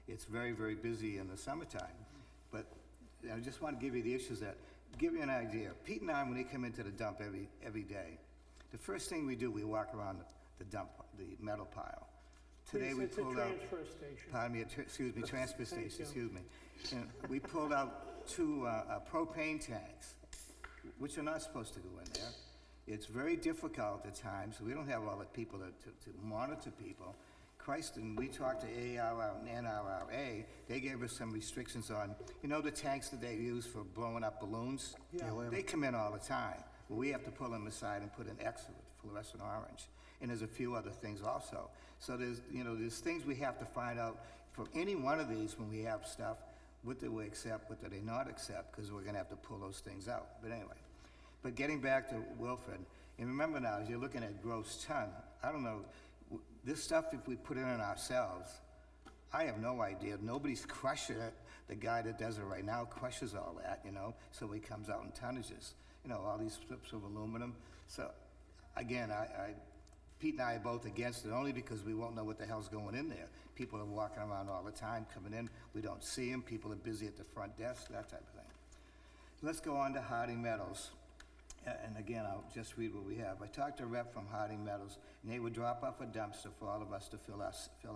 it's very, very busy in the summertime. But I just wanna give you the issues give you an idea. Pete and I, when they come into the dump every day, the first thing we do, we walk around the dump, the metal pile. Today we It's a pulled out. transfer station. Pardon me, transfer Thank station, you. excuse me. And we pulled out two propane tanks, which are not supposed to go in there. It's very difficult at times, we don't have all the people to monitor people. Christ, and we talked to ARR and NRRA, they gave us some restrictions on, the tanks that they use for blowing up balloons? Yeah. They come in all the time. Well, we have to pull them aside and put an X with fluorescent orange. And there's a few other things also. So there's things we have to find out for any one of these when we have stuff, what do we accept, what do they not accept, because we're gonna have to pull those things out. But anyway, getting back to Wilfred, and remember now, as you're looking at gross ton, I don't know, this stuff, if we put it in ourselves, I have no idea. Nobody's crushing it. The guy that does it right now crushes all that, so he comes out in tonnages. All these strips of aluminum. So, again, Pete and I are both against it, only because we won't know what the hell's going in there. People are walking around all the time, coming in, we don't see them, people are busy at the front desk, that type of thing. Let's go on to Harding Metals. And again, I'll just read what we have. I talked to a rep from Harding Metals, and they would drop off a dumpster for all of us to fill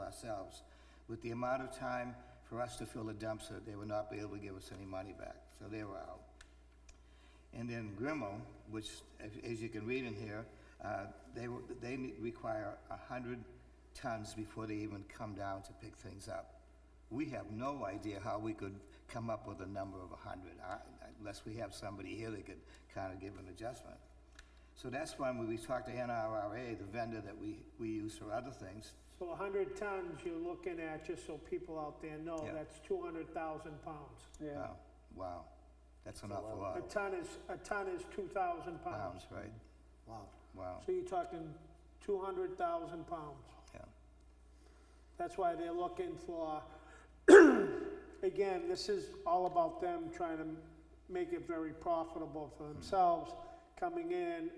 ourselves. With the amount of time for us to fill a dumpster, they would not be able to give us any money back, so they were out. And then Grimmel, which, as you can read in here, require 100 tons before they even come down to pick things up. We have no idea how we could come up with a number of 100, unless we have somebody here that could kind of give an adjustment. So that's when we talked to NRRA, the vendor that we use for other things. So 100 tons you're looking at, just so people out there know, Yeah. that's 200,000 pounds. Yeah. Wow, that's an awful lot. A ton is 2,000 pounds. Pounds, right? Wow. Wow, So you're talking 200,000 pounds. yeah. That's why they're looking for, again, this is all about them trying to make it very profitable for themselves, coming in,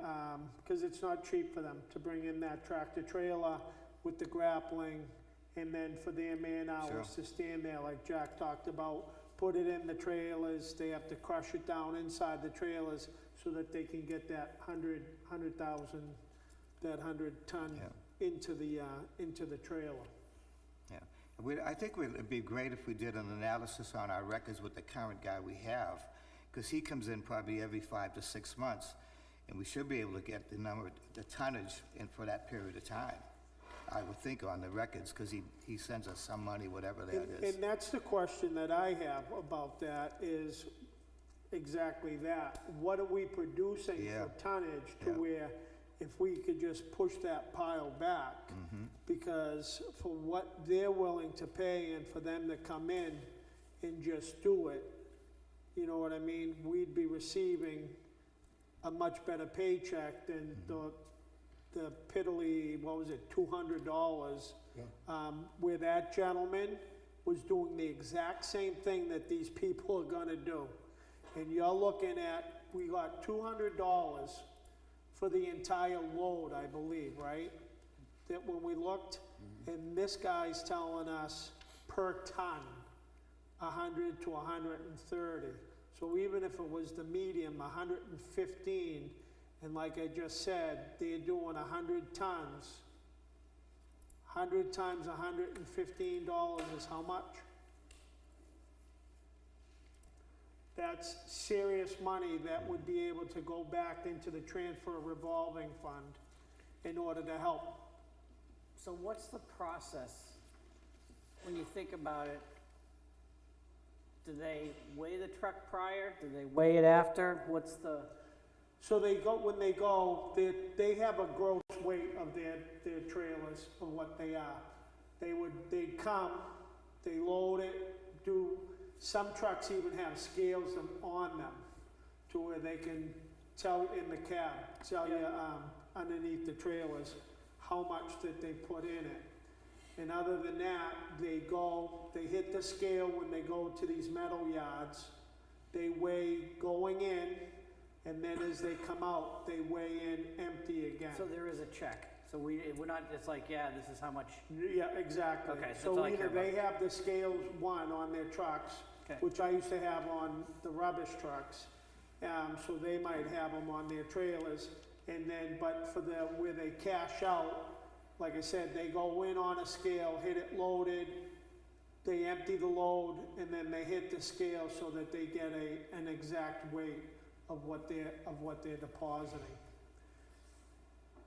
because it's not cheap for them to bring in that tractor trailer with the grappling, and then for their man hours to stand there, like Jack talked about, put it in the trailers, they have to crush it down inside the trailers so that they can get that 100,000, that 100 ton into the trailer. Yeah. I think it'd be great if we did an analysis on our records with the current guy we have, because he comes in probably every 5 to 6 months, and we should be able to get the tonnage in for that period of time. I would think on the records, because he sends us some money, whatever that is. And that's the question that I have about that, is exactly that. What are we producing for tonnage to where if we could just push that pile back? Because for what they're willing to pay and for them to come in and just do it, you know what I mean? We'd be receiving a much better paycheck than the piddly, what was it, $200, where that gentleman was doing the exact same thing that these people are gonna do. And you're looking at, we got $200 for the entire load, I believe, right? That when we looked, and this guy's telling us per ton, 100 to 130. So even if it was the medium, 115, and like I just said, they're doing 100 tons. 100 times $115 is how much? That's serious money that would be able to go back into the transfer revolving fund in order to help. So what's the process when you think about it? Do they weigh the truck prior? Do they weigh it after? What's the? So they go, when they go, they have a gross weight of their trailers, of what they are. They'd come, they load it, some trucks even have scales on them to where they can tell in the cab, tell you underneath the trailers how much that they put in it. And other than that, they hit the scale when they go to these metal yards. They weigh going in, and then as they come out, they weigh in empty again. So there is a check. So we're not just like, yeah, this is how much. Yeah, exactly. Okay, so that's So all I either care they about. have the scales, one, on their trucks, Okay. which I used to have on the rubbish trucks. So they might have them on their trailers. And then, but for where they cash out, like I said, they go in on a scale, hit it loaded, they empty the load, and then they hit the scale so that they get an exact weight of what they're depositing.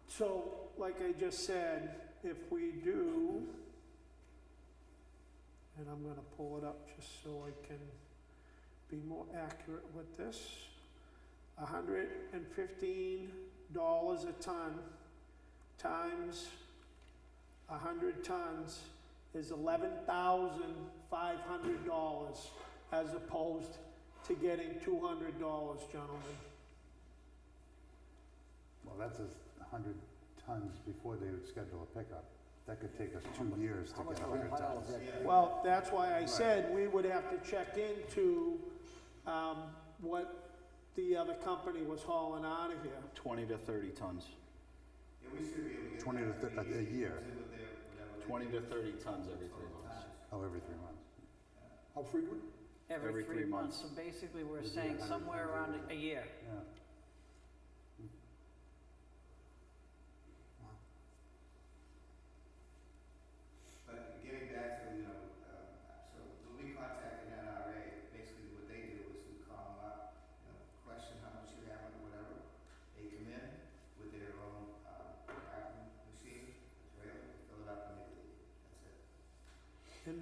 So, like I just said, if we do, and I'm gonna pull it up just so I can be more accurate with this. $115 a ton times 100 tons is $11,500 as opposed to getting $200, gentlemen. Well, that's 100 tons before they would schedule a pickup. That could take us 2 years to get 100 tons. Well, that's why I said we would have to check into what the other company was hauling out of here. 20 to 30 tons. Yeah, we should be able to get 20 to a year. 20 to 30 tons every 3 months. Oh, every 3 months. How frequent? Every 3 months. So basically, we're saying somewhere around a year. Yeah. But getting back to, so when we contacted NRA, basically what they do is we call them up, question how much you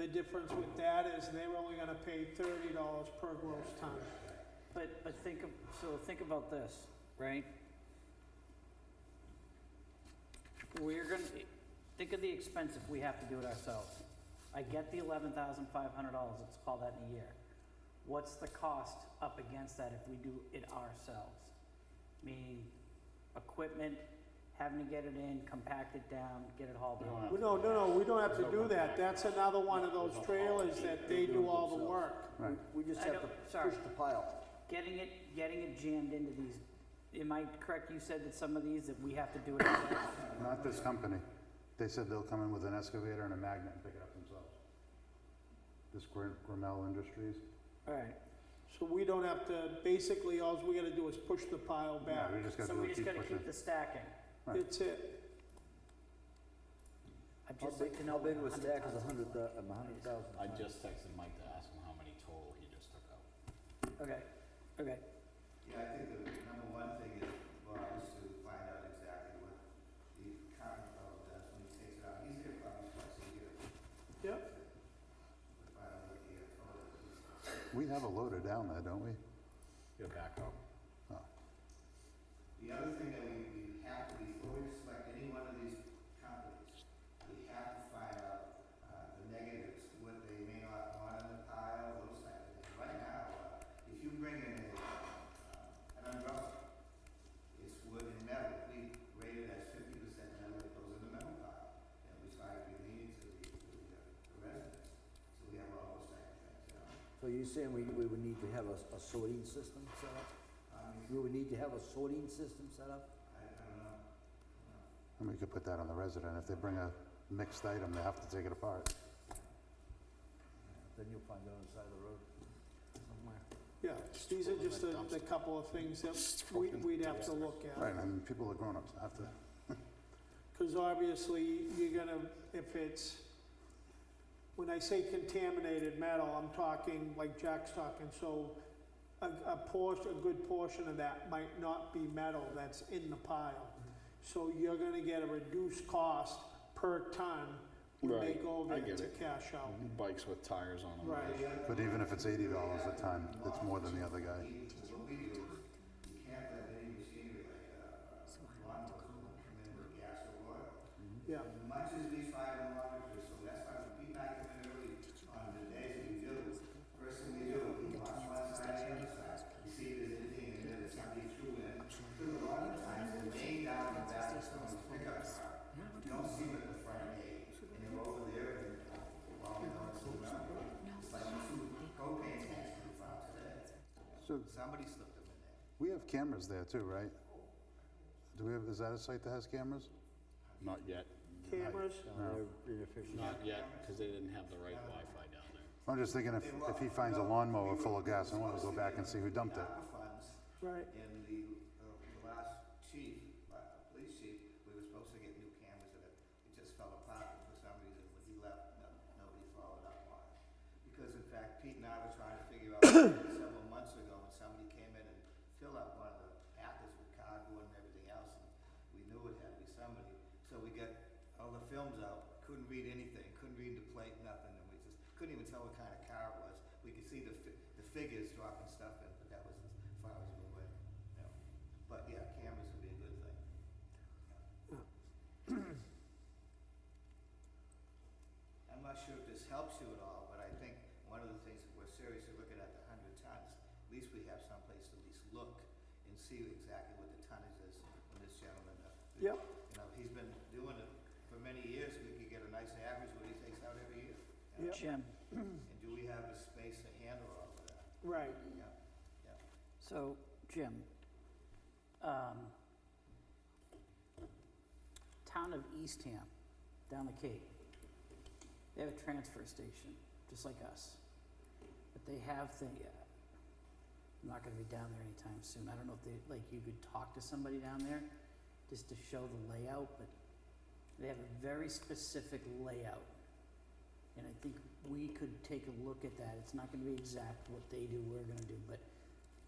the difference with that is they're only gonna pay $30 per gross ton. But think about this, right? We're gonna, think of the expense if we have to do it ourselves. I get the $11,500, let's call that in a year. What's the cost up against that if we do it ourselves? Meaning, equipment, having to get it in, compact it down, get it hauled No, in. No, we don't have to do that. That's another one of those trailers that they do all the work. Right. We just I have don't- to sorry. push the pile. Getting it jammed into these, am I correct, you said that some of these that we have to do it ourselves? Not this company. They said they'll come in with an excavator and a magnet and pick it up themselves. This Krochmal Industries. Alright, So we don't have to, basically, all we gotta do is push the pile Yeah, back. we just gotta so do we it, just keep gotta pushing. keep the stacking. Right. That's it. I'd How just like big, to know how big what was stack is 100 tons. 100,000? I just texted Mike to ask him how many total he just took out. Okay, okay. Yeah, I think the number one thing is, Bob, is to find out exactly what the current fellow does when he takes it out. He's here probably twice a year. Yep. To find out what the total is. We have a loader down there, don't we? Your backhoe. Oh. The other thing that we have to, before we select any one of these companies, we have to find out the negatives, what they may not want in the pile, those type of things. Right now, if you bring in an umbrella, it's wood and metal. We rate it as 50% metal, it goes in the metal pile. And we try to be lenient to the residents. So we have all those type of things, you know. So you're saying we would need to have a sorting system set up? We would need to have a sorting system set up? I don't know. And we could put that on the resident. If they bring a mixed item, they have to take it apart. Then you'll find it on the side of the road somewhere. Yeah, these are just the couple of things that we'd have to look at. Right, and people are grown-ups, have to. Because obviously, you're gonna, if it's, when I say contaminated metal, I'm talking, like Jack's talking, so a good portion of that might not be metal that's in the pile. So you're gonna get a reduced cost per ton when they Right, go I there get to it. cash out. Bikes with tires on them. Right, But even if it's $80 a ton, it's more than the other guy. What we do is, you can't let any machinery like lawnmowers come in with gas or oil. yeah. As much as we try to monitor, so that's why when Pete and I come in early on the days we do, first thing we do, we watch one side and the other side. We see if there's anything in there that somebody threw in. Because a lot of times, they're laying down the back of someone's pickup car. You don't see them at the front gate, and they're over there, and well, you know, it's like two propane tanks we found today. So Somebody slipped them in there. we have cameras there too, right? Do we have, is that a site that has cameras? Not yet. Cameras, They're inefficient. Not yet, because they didn't have the right Wi-Fi down there. I'm just thinking if he finds a lawnmower full of gas, I want to go back and see who dumped it. ARPA funds, right. and the last chief, police chief, we were supposed to get new cameras and it just fell apart for some reason. When he left, nobody followed up on it. Because in fact, Pete and I were trying to figure out several months ago when somebody came in and filled up one of the packets with cardboard and everything else, and we knew it had to be somebody. So we got all the films out, couldn't read anything, couldn't read the plate, nothing, and we just couldn't even tell what kind of car it was. We could see the figures dropping stuff in, but that was as far as we went, you know. But yeah, cameras would be a good thing. I'm not sure if this helps you at all, but I think one of the things, if we're seriously looking at the 100 tons, at least we have someplace to at least look and see exactly what the tonnage is when this gentleman, Yep. you know, he's been doing it for many years, we could get a nice average what he takes out every year. you know. Yep. Jim, And do we have the space to handle all of that? Right. Yeah, yeah. so, Jim, town of Eastham, down the Cape, they have a transfer station, just like us. But they have I'm not gonna be down there anytime soon. I don't know if they, like, you could talk to somebody down there just to show the layout, but they have a very specific layout. And I think we could take a look at that. It's not gonna be exact what they do, we're gonna do, but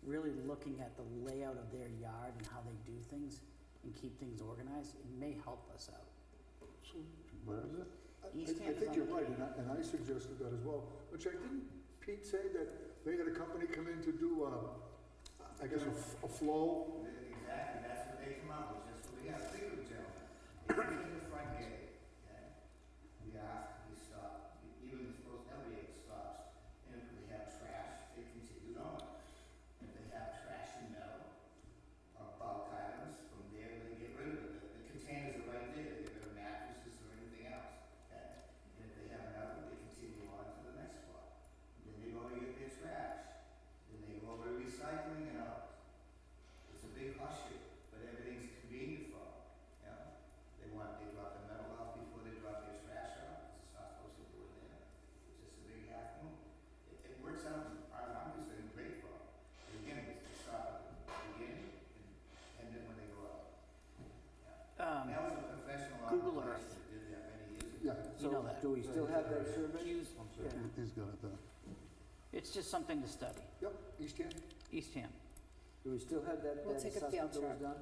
really looking at the layout of their yard and how they do things and keep things organized, it may help us out. Where is it? Eastham is think on you're the right, and I suggested that as well. But Jack, didn't Pete say that they had a company come in to do, I guess, a flow? Exactly, that's what they come up with, just what we have. Think of it, gentlemen. If you hit the front gate, okay, we ask, we stop, even if supposed nobody ever stops. And if we have trash, they continue on. If they have trash and metal or bulk items, from there they get rid of it. The containers are right there, they get rid of mattresses or anything else, okay? And if they have another, they continue on to the next spot. Then they go to get their trash, then they go over to recycling and out. It's a big hush here, but everything's convenient for them, you know? They drop the metal off before they drop their trash off, it's not supposed to do it there. It's just a big half moon. It works out, I'm considering great for them. But again, it's to stop at the beginning and end it when they go out. Yeah. That was a professional Google operation Earth. that did that many years ago. Yeah, You know that. Do we still have that survey? Use- He's good at that. It's just something to study. yep, Eastham. Eastham. Do we still have that We'll that take a assessment field that was trip. done?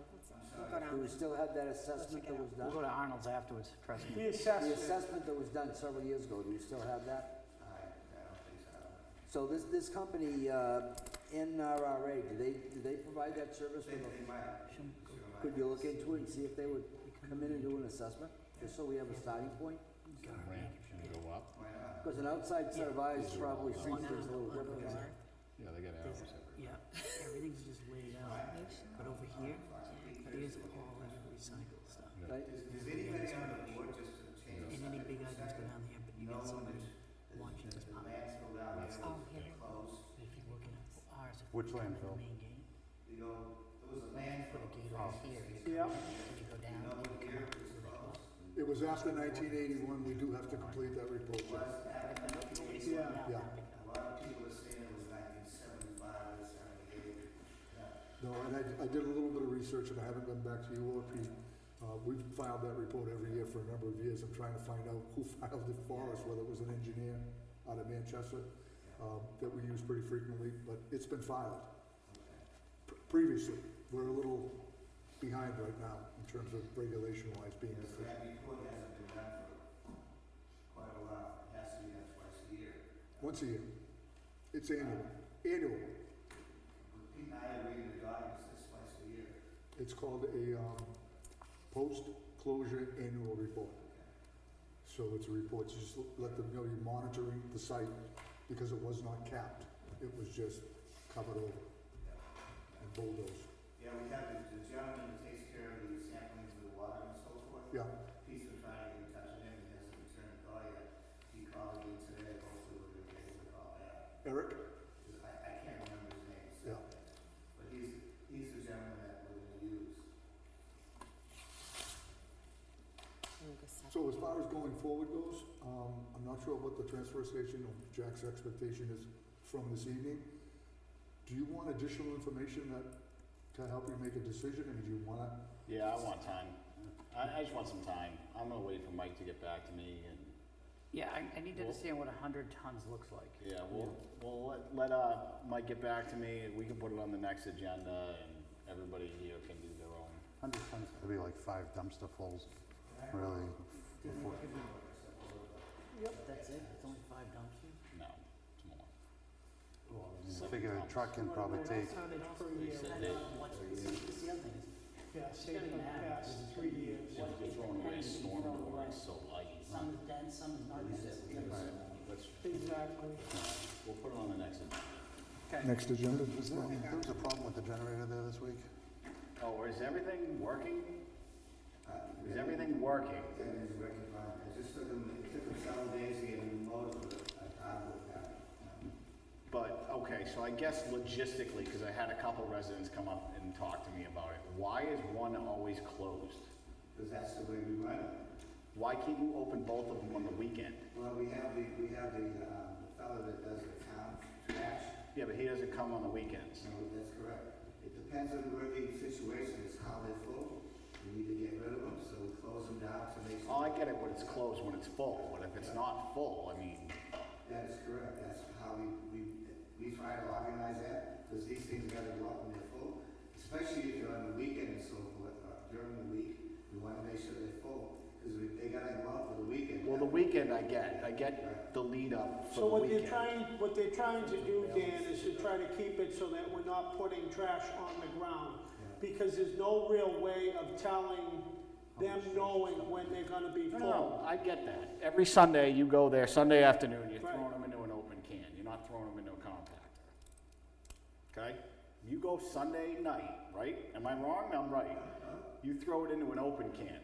We'll go Do down we there. still have that assessment that was We'll done? go to Arnold's afterwards, trust me. The The assessment, assessment that was done several years ago, do you still have that? I don't think so. So this company, NRRA, do they provide that service for They the, might. could you look into it and see if they would come in and do an assessment? Just so we have a starting point? Ramp should go up. Why not? Because an outside set of eyes probably sees things a little different. Yeah, they got arrows Yeah, everything's just laid out, but over here, there's all of the recycled stuff. Right? Does anybody on the board just to change? And any big items go down there, but you got somebody watching this The pop. landfill down there Oh, was here. closed. If you're looking at ours, if Which you come in landfill? the main gate, You know, there was a put landfill. a gate over here, yeah, if you go down, You know, you what come year up it was really closed? close. It was after 1981, we do have to complete that report. Was after 1980. yeah. Yeah. A lot of people are saying it was 1975 or 78. Yeah. No, and I did a little bit of research, and I haven't been back to you or Pete. We've filed that report every year for a number of years. I'm trying to find out who filed it for us, whether it was an engineer out of Manchester, that we use pretty frequently, but it's been filed. Previously, we're a little behind right now in terms of regulation-wise being So efficient. that report hasn't been done for quite a while. It has to be done twice a year. Once a year. It's annual. Annual. Pete and I are reading the documents this twice a year. It's called a post-closure annual report. So it's a report, to just let them know you're monitoring the site because it was not capped. It was just covered over and bulldozed. Yeah, we have the gentleman who takes care of the samplings of the water and so forth. Yeah, Pete's been trying to get in touch with him, he hasn't returned the call yet. He called again today, hopefully we're gonna be able to call back. Eric? I can't remember his name, so. Yeah. But he's the gentleman that we're gonna use. So as far as going forward goes, I'm not sure what the transfer station or Jack's expectation is from this evening. Do you want additional information to help you make a decision, and do you want to? Yeah, I want time. I just want some time. I'm gonna wait for Mike to get back to me and, Yeah, I need to understand what 100 tons looks like. yeah, we'll let Mike get back to me and we can put it on the next agenda and everybody here can do their own. 100 tons. It'd be like 5 dumpster fulls, really. That's it, it's only 5 dumpsters? No, it's more. I figure a truck can probably take, Tonnage per year, What's the other thing is, yeah, say for the past 3 years. If you're throwing away storm door, it's so light. some is dense, some is not dense. Let's, Exactly. we'll put it on the next agenda. Next agenda? there was a problem with the generator there this week. Oh, is everything working? Is everything working? Everything's working fine. It just took them several days to get a new motor, but I'm with that. But, okay, so I guess logistically, because I had a couple residents come up and talk to me about it, why is one always closed? Because that's the way we run it. Why can't you open both of them on the weekend? Well, we have the fellow that does the town trash. Yeah, but he doesn't come on the weekends. So that's correct. It depends on where the situation is, how they're full. We need to get rid of them, so we close them down to make Oh, sure. I get it when it's closed, when it's full, but if it's not full, I mean, That is correct. That's how we try to organize that, because these things gotta go up when they're full. Especially if you're on the weekend and so forth, during the week, we wanna make sure they're full. because they gotta go out for the weekend. Well, the weekend I get the lead up So for the what weekend. they're trying to do, Dan, is to try to keep it so that we're not putting trash on the ground. Because there's no real way of telling them knowing when they're gonna be No, full. no, I get that. Every Sunday, you go there, Sunday afternoon, you're Right. throwing them into an open can. You're not throwing them into a compactor. Okay? You go Sunday night, right? Am I wrong? I'm right. You throw it into an open can.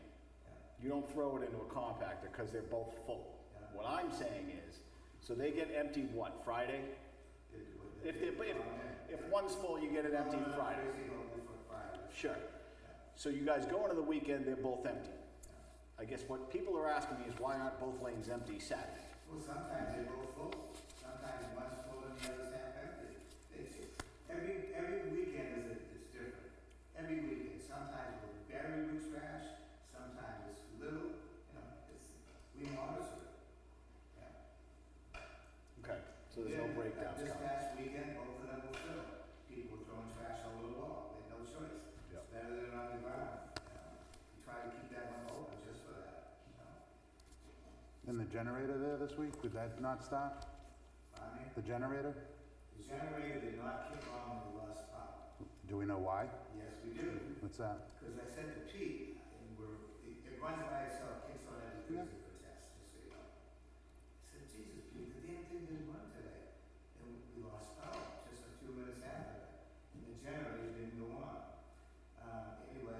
You don't throw it into a compactor because they're both full. What I'm saying is, so they get emptied what, Friday? If one's full, you get it emptied Friday. Sure. So you guys go into the weekend, they're both empty. I guess what people are asking me is why aren't both lanes empty Saturday? Well, sometimes they're both full, sometimes one's full and the other's half empty. Every weekend it's different. Every weekend, sometimes we're buried with trash, sometimes it's little, we monitor it. Yeah. Okay, so there's no breakdowns This coming. past weekend, both of them were filled. People were throwing trash over the wall, they had no choice. It's better than on the ground. We try to keep that one open just for that. And the generator there this week, did that not stop? I mean, The generator? the generator did not kick on when we lost power. Do we know why? Yes, we do. What's that? Because I said to Pete, and it runs by itself, kicks on every Yeah. physical test, just so you know. I said, Jesus, Pete, the damn thing didn't run today. And we lost power just a few minutes after that. And the generator didn't go on. Anyway,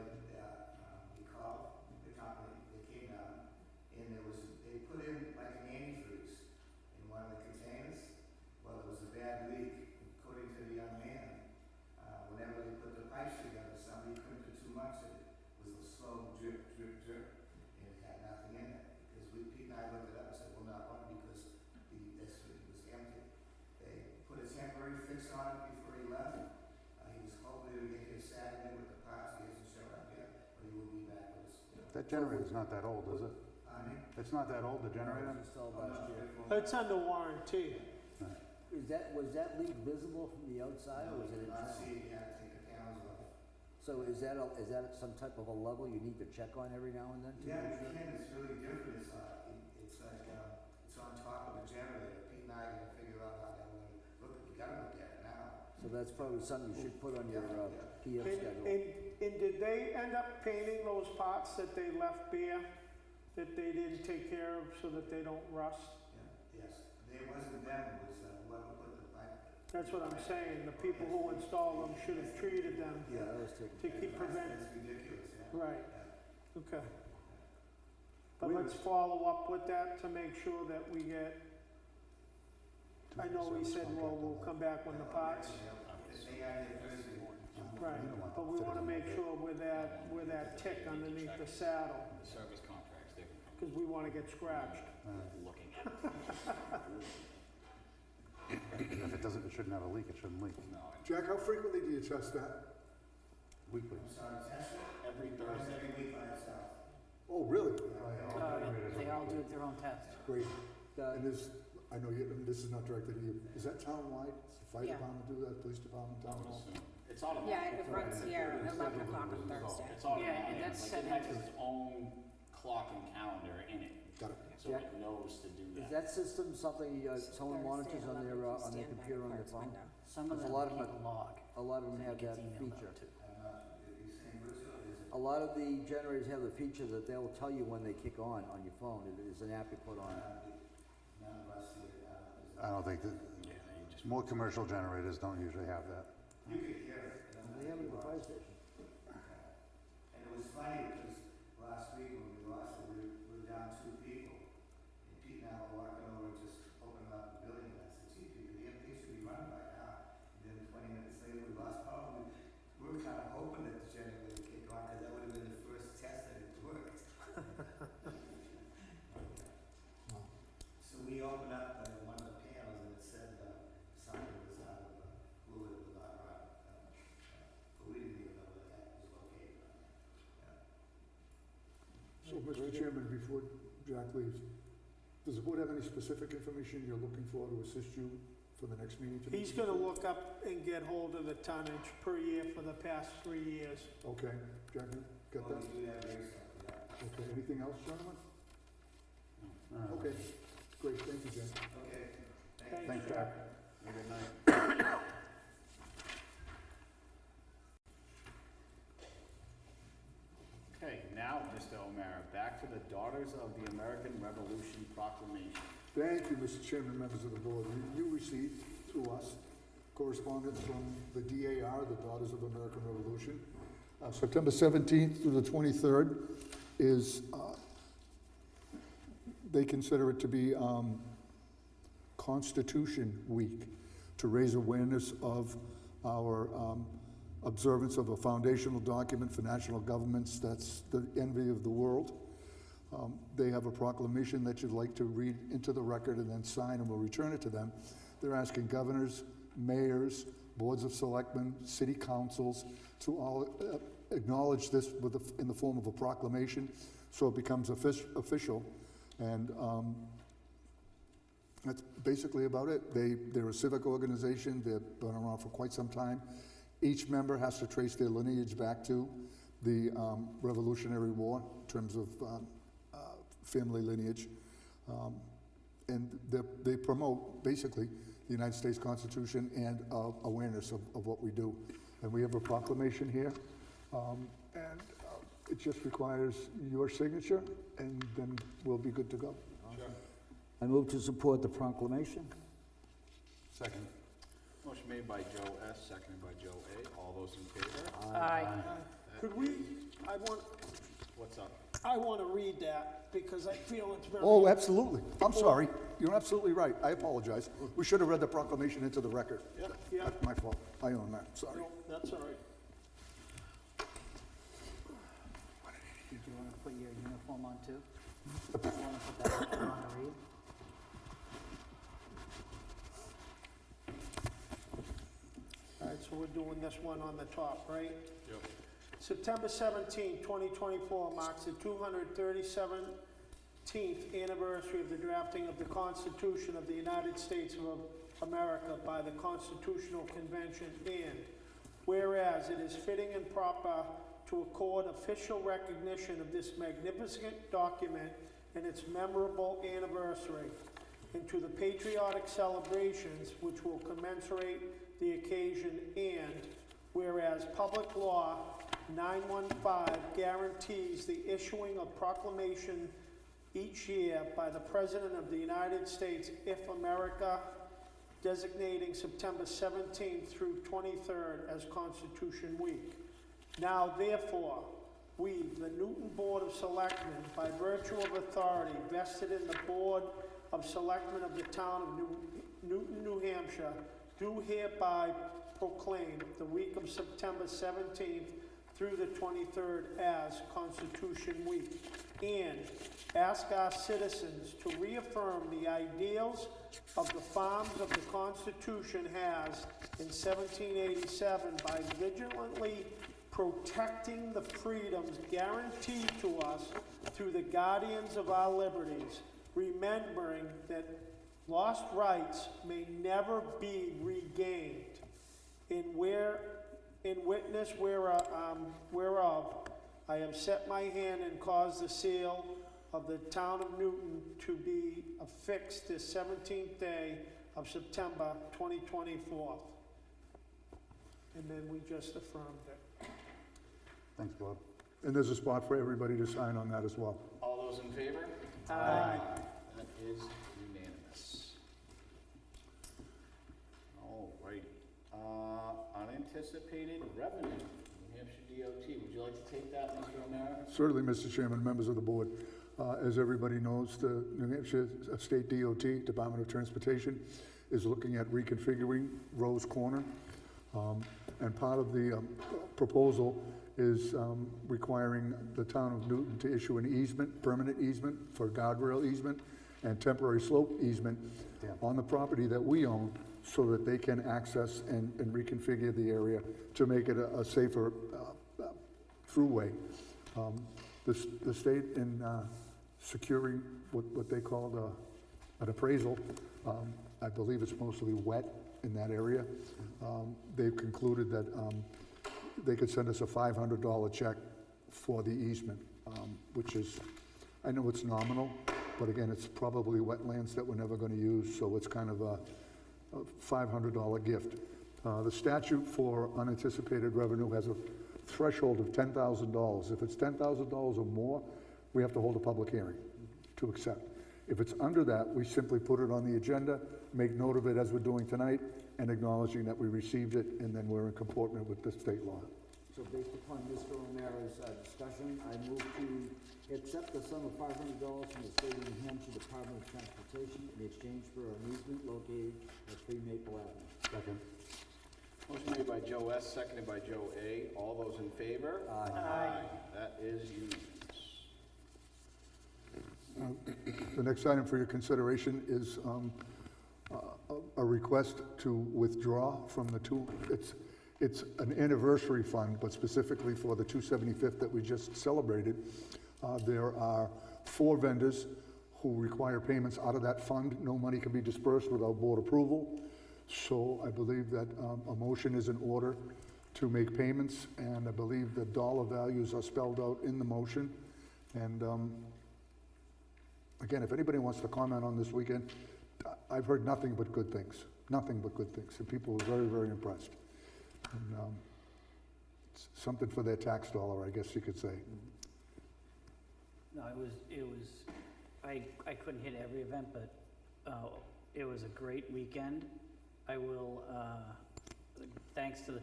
we called the company, they came down, and they put in like an antifreeze in one of the containers. Well, it was a bad leak, according to the young man. Whenever they put the pipes together, somebody crimped it too much, and it was a slow drip, drip, drip, and it had nothing in it. Because Pete and I looked it up and said, well, not one, because this was empty. They put a temporary fix on it before he left. He was hoping to get here Saturday with the parts, he hasn't showed up yet, but he will be back with us. That generator's not that old, is it? It's not that old, the generator? Installed last year. It's under warranty. Was that leak visible from the outside or was it Not internal? see, you had to take the panels off. So is that some type of a level you need to check on every now and then? to Yeah, make you sure? can, it's really different, it's like, it's on top of the generator. Pete and I are gonna figure out how that one, we gotta look at it now. So that's probably something you should put on your PM And, schedule. and did they end up painting those parts that they left bare, that they didn't take care of so that they don't rust? Yes, it wasn't them, it was whoever put the pipe. That's what I'm saying, the people who installed them should have treated them Yeah, that was taken. to keep preventing. That's ridiculous, yeah. Right, okay. But let's follow up with that to make sure that we get, I know he said, well, we'll come back when the parts, They are here Thursday. right, but we wanna make sure we're that tick underneath the saddle, The service contracts, they're cause we wanna get scratched. looking at. If it doesn't, it shouldn't have a leak, it shouldn't leak. No, Jack, how frequently do you test that? Weekly. I'm sorry, test it? every It runs Thursday. every week by itself. Oh, really? They all do their own test. Great. Uh, And I know this is not directed at you, is that town-wide? Does the fire Yeah. department do that, police department, I town would hall? assume. It's automatic. Yeah, it runs here at 11 o'clock on Thursday. It's automatic. Yeah, and that's Like, set it has into- its own clock and calendar in it, Got it. so it knows to do Is that. that system something someone Thursday monitors at on 11, their if you stand by computer on their Parks phone? window. Some of There's them a lot of keep them- a log. A lot of them and have it gets that emailed feature. out too. Are you saying Brazil, is it? A lot of the generators have the feature that they'll tell you when they kick on your phone. It's an app you put on. None of us see it. I don't think that, Yeah, you just. more commercial generators don't usually have that. You could hear it. They have it at the fire station. And it was funny because last week when we lost it, we were down 2 people. And Pete and I were walking over and just opening up the building and I said, gee, Pete, the damn thing should be running by now. And then 20 minutes later, we lost power. We were kind of hoping that the generator would kick on because that would have been the first test that it worked. So we opened up one of the panels and it said something was out of fluid was not right. But we didn't even know where that was located. So, Mr. Chairman, before Jack leaves, does the board have any specific information you're looking for to assist you for the next meeting tonight? He's gonna look up and get hold of the tonnage per year for the past 3 years. Okay, Jack, you got Well, that? we do have here something, yeah. Okay, anything else, gentlemen? Okay, great, thank you, Jen. Thanks, Jack. Have a good night. Okay, now, Mr. O'Mara, back to the Daughters of the American Revolution Proclamation. Thank you, Mr. Chairman, members of the board. You received through us correspondence from the DAR, the Daughters of American Revolution. September 17th through the 23rd is, they consider it to be Constitution Week, to raise awareness of our observance of a foundational document for national governments that's the envy of the world. They have a proclamation that you'd like to read into the record and then sign, and we'll return it to them. They're asking governors, mayors, boards of selectmen, city councils to all acknowledge this in the form of a proclamation, so it becomes official. And that's basically about it. They're a civic organization. They've been around for quite some time. Each member has to trace their lineage back to the Revolutionary War in terms of family lineage. And they promote, basically, the United States Constitution and awareness of what we do. And we have a proclamation here, and it just requires your signature, and then we'll be good to go. I move to support the proclamation. Second. Motion made by Joe S., seconded by Joe A. All those in favor? Aye. Could we, What's up? I want to read that because I feel it's very. Oh, absolutely. I'm sorry. You're absolutely right. I apologize. We should have read the proclamation into the record. Yeah. That's my fault. I own that. Sorry. No, that's all right. Did you want to put your uniform on too? You want to put that on to read? All right, so we're doing this one on the top, right? Yep. September 17, 2024 marks the 237th anniversary of the drafting of the Constitution of the United States of America by the Constitutional Convention, and whereas it is fitting and proper to accord official recognition of this magnificent document and its memorable anniversary, and to the patriotic celebrations which will commensurate the occasion, and whereas public law 915 guarantees the issuing of proclamation each year by the President of the United States, if America, designating September 17th through 23rd as Constitution Week. Now therefore, we, the Newton Board of Selectmen, by virtue of authority vested in the Board of Selectmen of the town of Newton, New Hampshire, do hereby proclaim the week of September 17th through the 23rd as Constitution Week, and ask our citizens to reaffirm the ideals of the farms of the Constitution has in 1787 by vigilantly protecting the freedoms guaranteed to us through the guardians of our liberties, remembering that lost rights may never be regained. In witness whereof I have set my hand and caused the seal of the town of Newton to be affixed this 17th day of September 2024. And then we just affirmed it. Thanks, Bob. And there's a spot for everybody to sign on that as well. All those in favor? Aye. That is unanimous. All righty. Unanticipated revenue, New Hampshire DOT. Would you like to take that, Mr. O'Mara? Certainly, Mr. Chairman, members of the board. As everybody knows, the New Hampshire State DOT, Department of Transportation, is looking at reconfiguring Rose Corner. And part of the proposal is requiring the town of Newton to issue an easement, permanent easement for guardrail easement and temporary slope easement on the property that we own, so that they can access and reconfigure the area to make it a safer throughway. The state, in securing what they call an appraisal, I believe it's mostly wet in that area. They've concluded that they could send us a $500 check for the easement which is, I know it's nominal, but again, it's probably wetlands that we're never gonna use, so it's kind of a $500 gift. The statute for unanticipated revenue has a threshold of $10,000. If it's $10,000 or more, we have to hold a public hearing to accept. If it's under that, we simply put it on the agenda, make note of it as we're doing tonight, and acknowledging that we received it, and then we're in comportment with the state law. So based upon Mr. O'Mara's discussion, I move to accept the sum of $500 from the state of New Hampshire Department of Transportation in exchange for an easement located at 3 Maple Avenue. Second. Motion made by Joe S., seconded by Joe A. All those in favor? Aye. That is unanimous. The next item for your consideration is a request to withdraw from the it's an anniversary fund, but specifically for the 275th that we just celebrated. There are 4 vendors who require payments out of that fund. No money can be dispersed without board approval. So I believe that a motion is in order to make payments, and I believe the dollar values are spelled out in the motion. And again, if anybody wants to comment on this weekend, I've heard nothing but good things, nothing but good things, and people were very, very impressed. And it's something for their tax dollar, I guess you could say. No, I couldn't hit every event, but it was a great weekend. I will, thanks to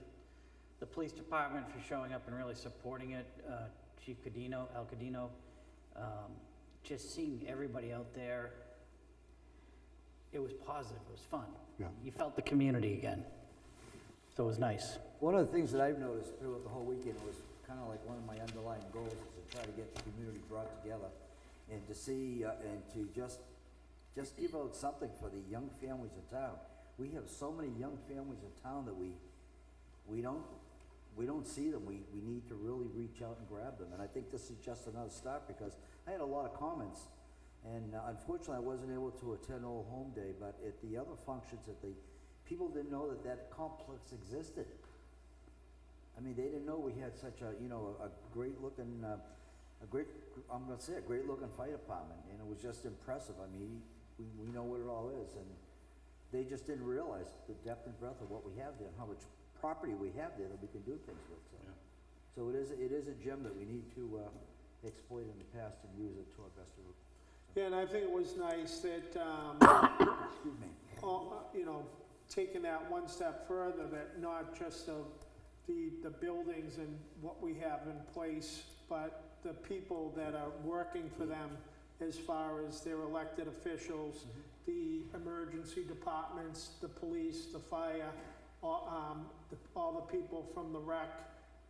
the police department for showing up and really supporting it, Chief Alcaidinho, just seeing everybody out there, it was positive, it was fun. Yeah. You felt the community again, so it was nice. One of the things that I've noticed throughout the whole weekend was kind of like one of my underlying goals is to try to get the community brought together and to see, and to just give out something for the young families in town. We have so many young families in town that we don't see them. We need to really reach out and grab them. And I think this is just another start, because I had a lot of comments, and unfortunately I wasn't able to attend Old Home Day, but at the other functions people didn't know that complex existed. I mean, they didn't know we had such a great looking, a great looking fire department, and it was just impressive. I mean, we know what it all is, and they just didn't realize the depth and breadth of what we have there and how much property we have there that we can do things with. So, so it is a gem that we need to exploit in the past and use it to our best ability. Yeah, and I think it was nice that, Excuse me. taking that one step further, that not just the buildings and what we have in place, but the people that are working for them as far as their elected officials, the emergency departments, the police, the fire, all the people from the rec,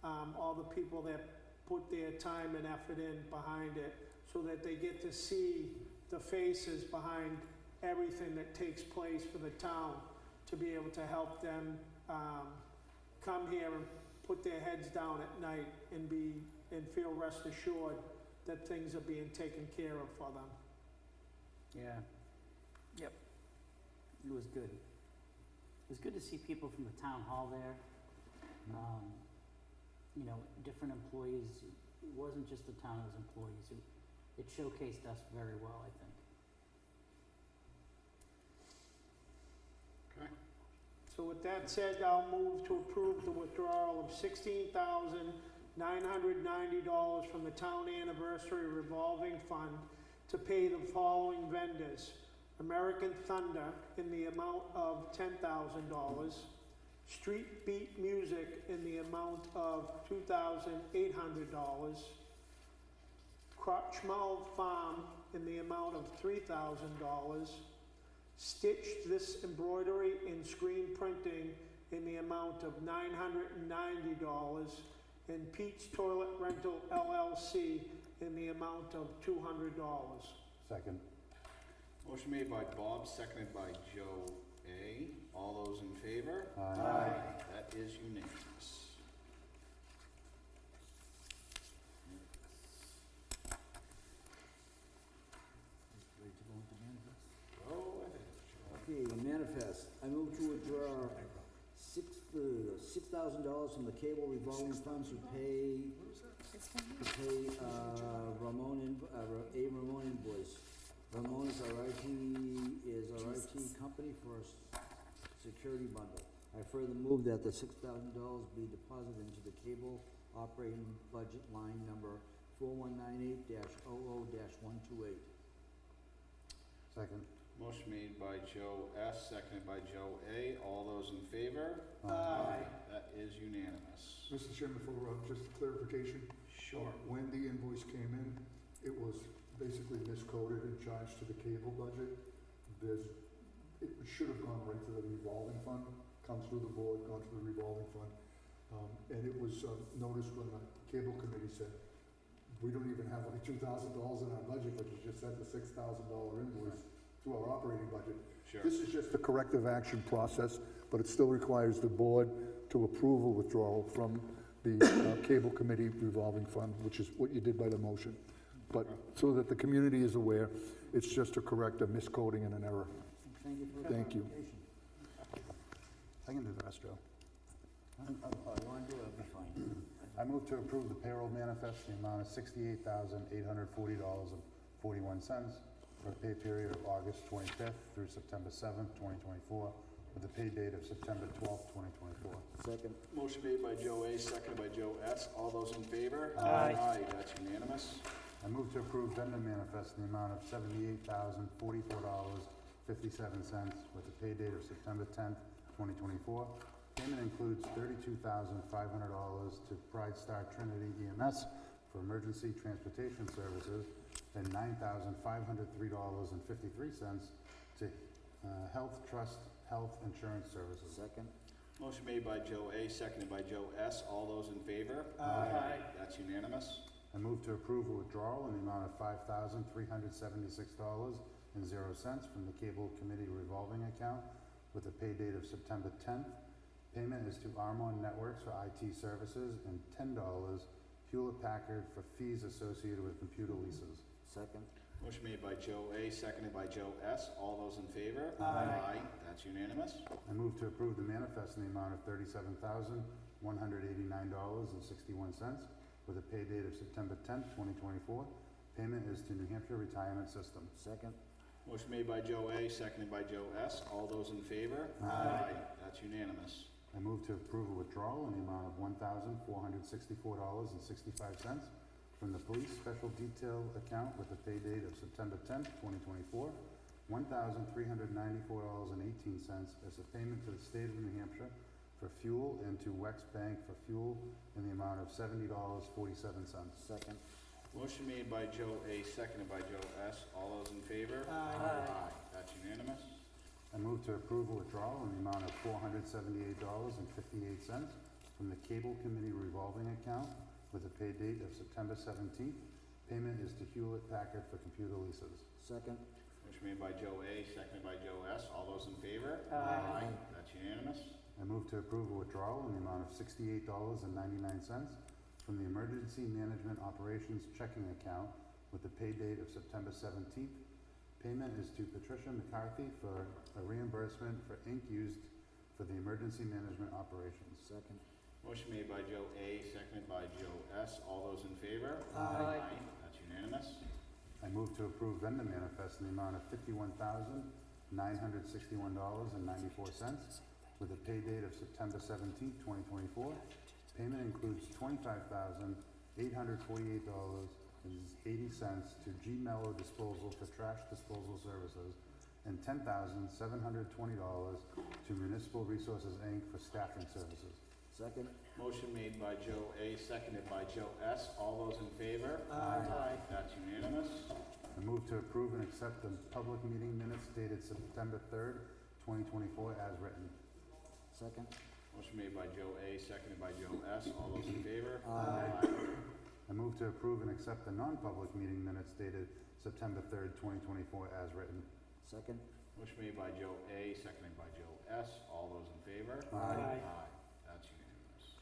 all the people that put their time and effort in behind it, so that they get to see the faces behind everything that takes place for the town, to be able to help them come here and put their heads down at night and feel rest assured that things are being taken care of for them. Yeah. Yep. It was good. It was good to see people from the town hall there. Different employees. It wasn't just the town as employees. It showcased us very well, I think. Okay. So with that said, I'll move to approve the withdrawal of $16,990 from the town anniversary revolving fund to pay the following vendors: American Thunder in the amount of $10,000, Street Beat Music in the amount of $2,800, Krochmal Farm in the amount of $3,000, Stitch This Embroidery and Screen Printing in the amount of $990, and Pete's Toilet Rental LLC in the amount of $200. Second. Motion made by Bob, seconded by Joe A. All those in favor? Aye. That is unanimous. Ready to go into manifest? Go ahead, Joe. Okay, manifest. I move to withdraw $6,000 from the cable revolving funds to pay. It's to pay, a Ramon invoice. Ramon is our IT company for a security bundle. I further move that the $6,000 be deposited into the cable operating budget line number 4198-00-128. Second. Motion made by Joe S., seconded by Joe A. All those in favor? Aye. That is unanimous. Mr. Chairman, for just clarification. Sure. When the invoice came in, it was basically miscoded and charged to the cable budget. It should have gone right to the revolving fund, come through the board, gone to the revolving fund. And it was noticed when the cable committee said, we don't even have like $2,000 in our budget, but you just sent a $6,000 invoice to our operating budget. Sure. This is just a corrective action process, but it still requires the board to approve a withdrawal from the cable committee revolving fund, which is what you did by the motion. But so that the community is aware, it's just to correct a miscoding and an error. Thank you for the Thank you. clarification. I can do the rest, Joe. Oh, you wanna do it, I'll be fine. I move to approve the payroll manifest in the amount of $68,840.41 for the pay period of August 25th through September 7th, 2024, with the pay date of September 12th, 2024. Second. Motion made by Joe A., seconded by Joe S. All those in favor? Aye. Aye, that's unanimous. I move to approve vendor manifest in the amount of $78,044.57 with the pay date of September 10th, 2024. Payment includes $32,500 to Pride Star Trinity EMS for emergency transportation services and $9,503.53 to Health Trust Health Insurance Services. Second. Motion made by Joe A., seconded by Joe S. All those in favor? Aye. That's unanimous. I move to approve a withdrawal in the amount of $5,376.00 from the Cable Committee revolving account with a pay date of September 10th. Payment is to Armon Networks for IT services and $10 Hewlett Packard for fees associated with computer leases. Second. Motion made by Joe A., seconded by Joe S. All those in favor? Aye. That's unanimous. I move to approve the manifest in the amount of $37,189.61 with a pay date of September 10th, 2024. Payment is to New Hampshire Retirement System. Second. Motion made by Joe A., seconded by Joe S. All those in favor? Aye. That's unanimous. I move to approve a withdrawal in the amount of $1,464.65 from the Police Special Detail account with a pay date of September 10th, 2024. $1,394.18 as a payment to the state of New Hampshire for fuel and to Wex Bank for fuel in the amount of $70.47. Second. Motion made by Joe A., seconded by Joe S. All those in favor? Aye. That's unanimous. I move to approve a withdrawal in the amount of $478.58 from the Cable Committee revolving account with a pay date of September 17th. Payment is to Hewlett Packard for computer leases. Second. Motion made by Joe A., seconded by Joe S. All those in favor? Aye. That's unanimous. I move to approve a withdrawal in the amount of $68.99 from the Emergency Management Operations checking account with a pay date of September 17th. Payment is to Patricia McCarthy for a reimbursement for ink used for the emergency management operations. Second. Motion made by Joe A., seconded by Joe S. All those in favor? Aye. That's unanimous. I move to approve vendor manifest in the amount of $51,961.94 with a pay date of September 17th, 2024. Payment includes $25,848.80 to G Mello Disposal for trash disposal services and $10,720 to Municipal Resources, Inc. for staffing services. Second. Motion made by Joe A., seconded by Joe S. All those in favor? Aye. That's unanimous. I move to approve and accept the public meeting minutes dated September 3rd, 2024 as written. Second. Motion made by Joe A., seconded by Joe S. All those in favor? Aye. I move to approve and accept the non-public meeting minutes dated September 3rd, 2024 as written. Second. Motion made by Joe A., seconded by Joe S. All those in favor? Aye. That's unanimous.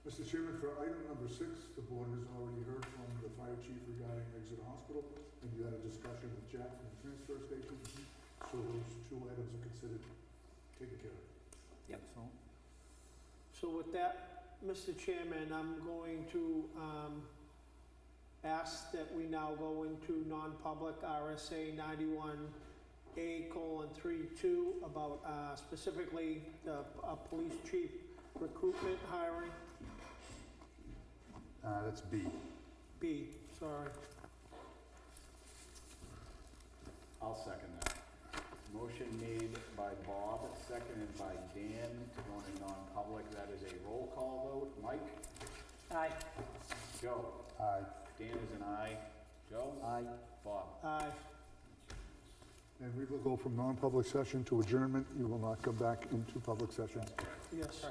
Mr. Chairman, for item number 6, the board has already heard from the fire chief regarding Exeter Hospital, and you had a discussion with Jack from the transfer station. So those 2 items are considered taken care of. Yep. So with that, Mr. Chairman, I'm going to ask that we now go into non-public RSA 91A:32 about specifically the police chief recruitment hiring. That's B. B, sorry. I'll second that. Motion made by Bob, seconded by Dan to go into non-public. That is a roll call vote. Mike? Aye. Joe? Aye. Dan is an aye. Joe? Aye. Bob? Aye. And we will go from non-public session to adjournment. You will not come back into public session. Yes.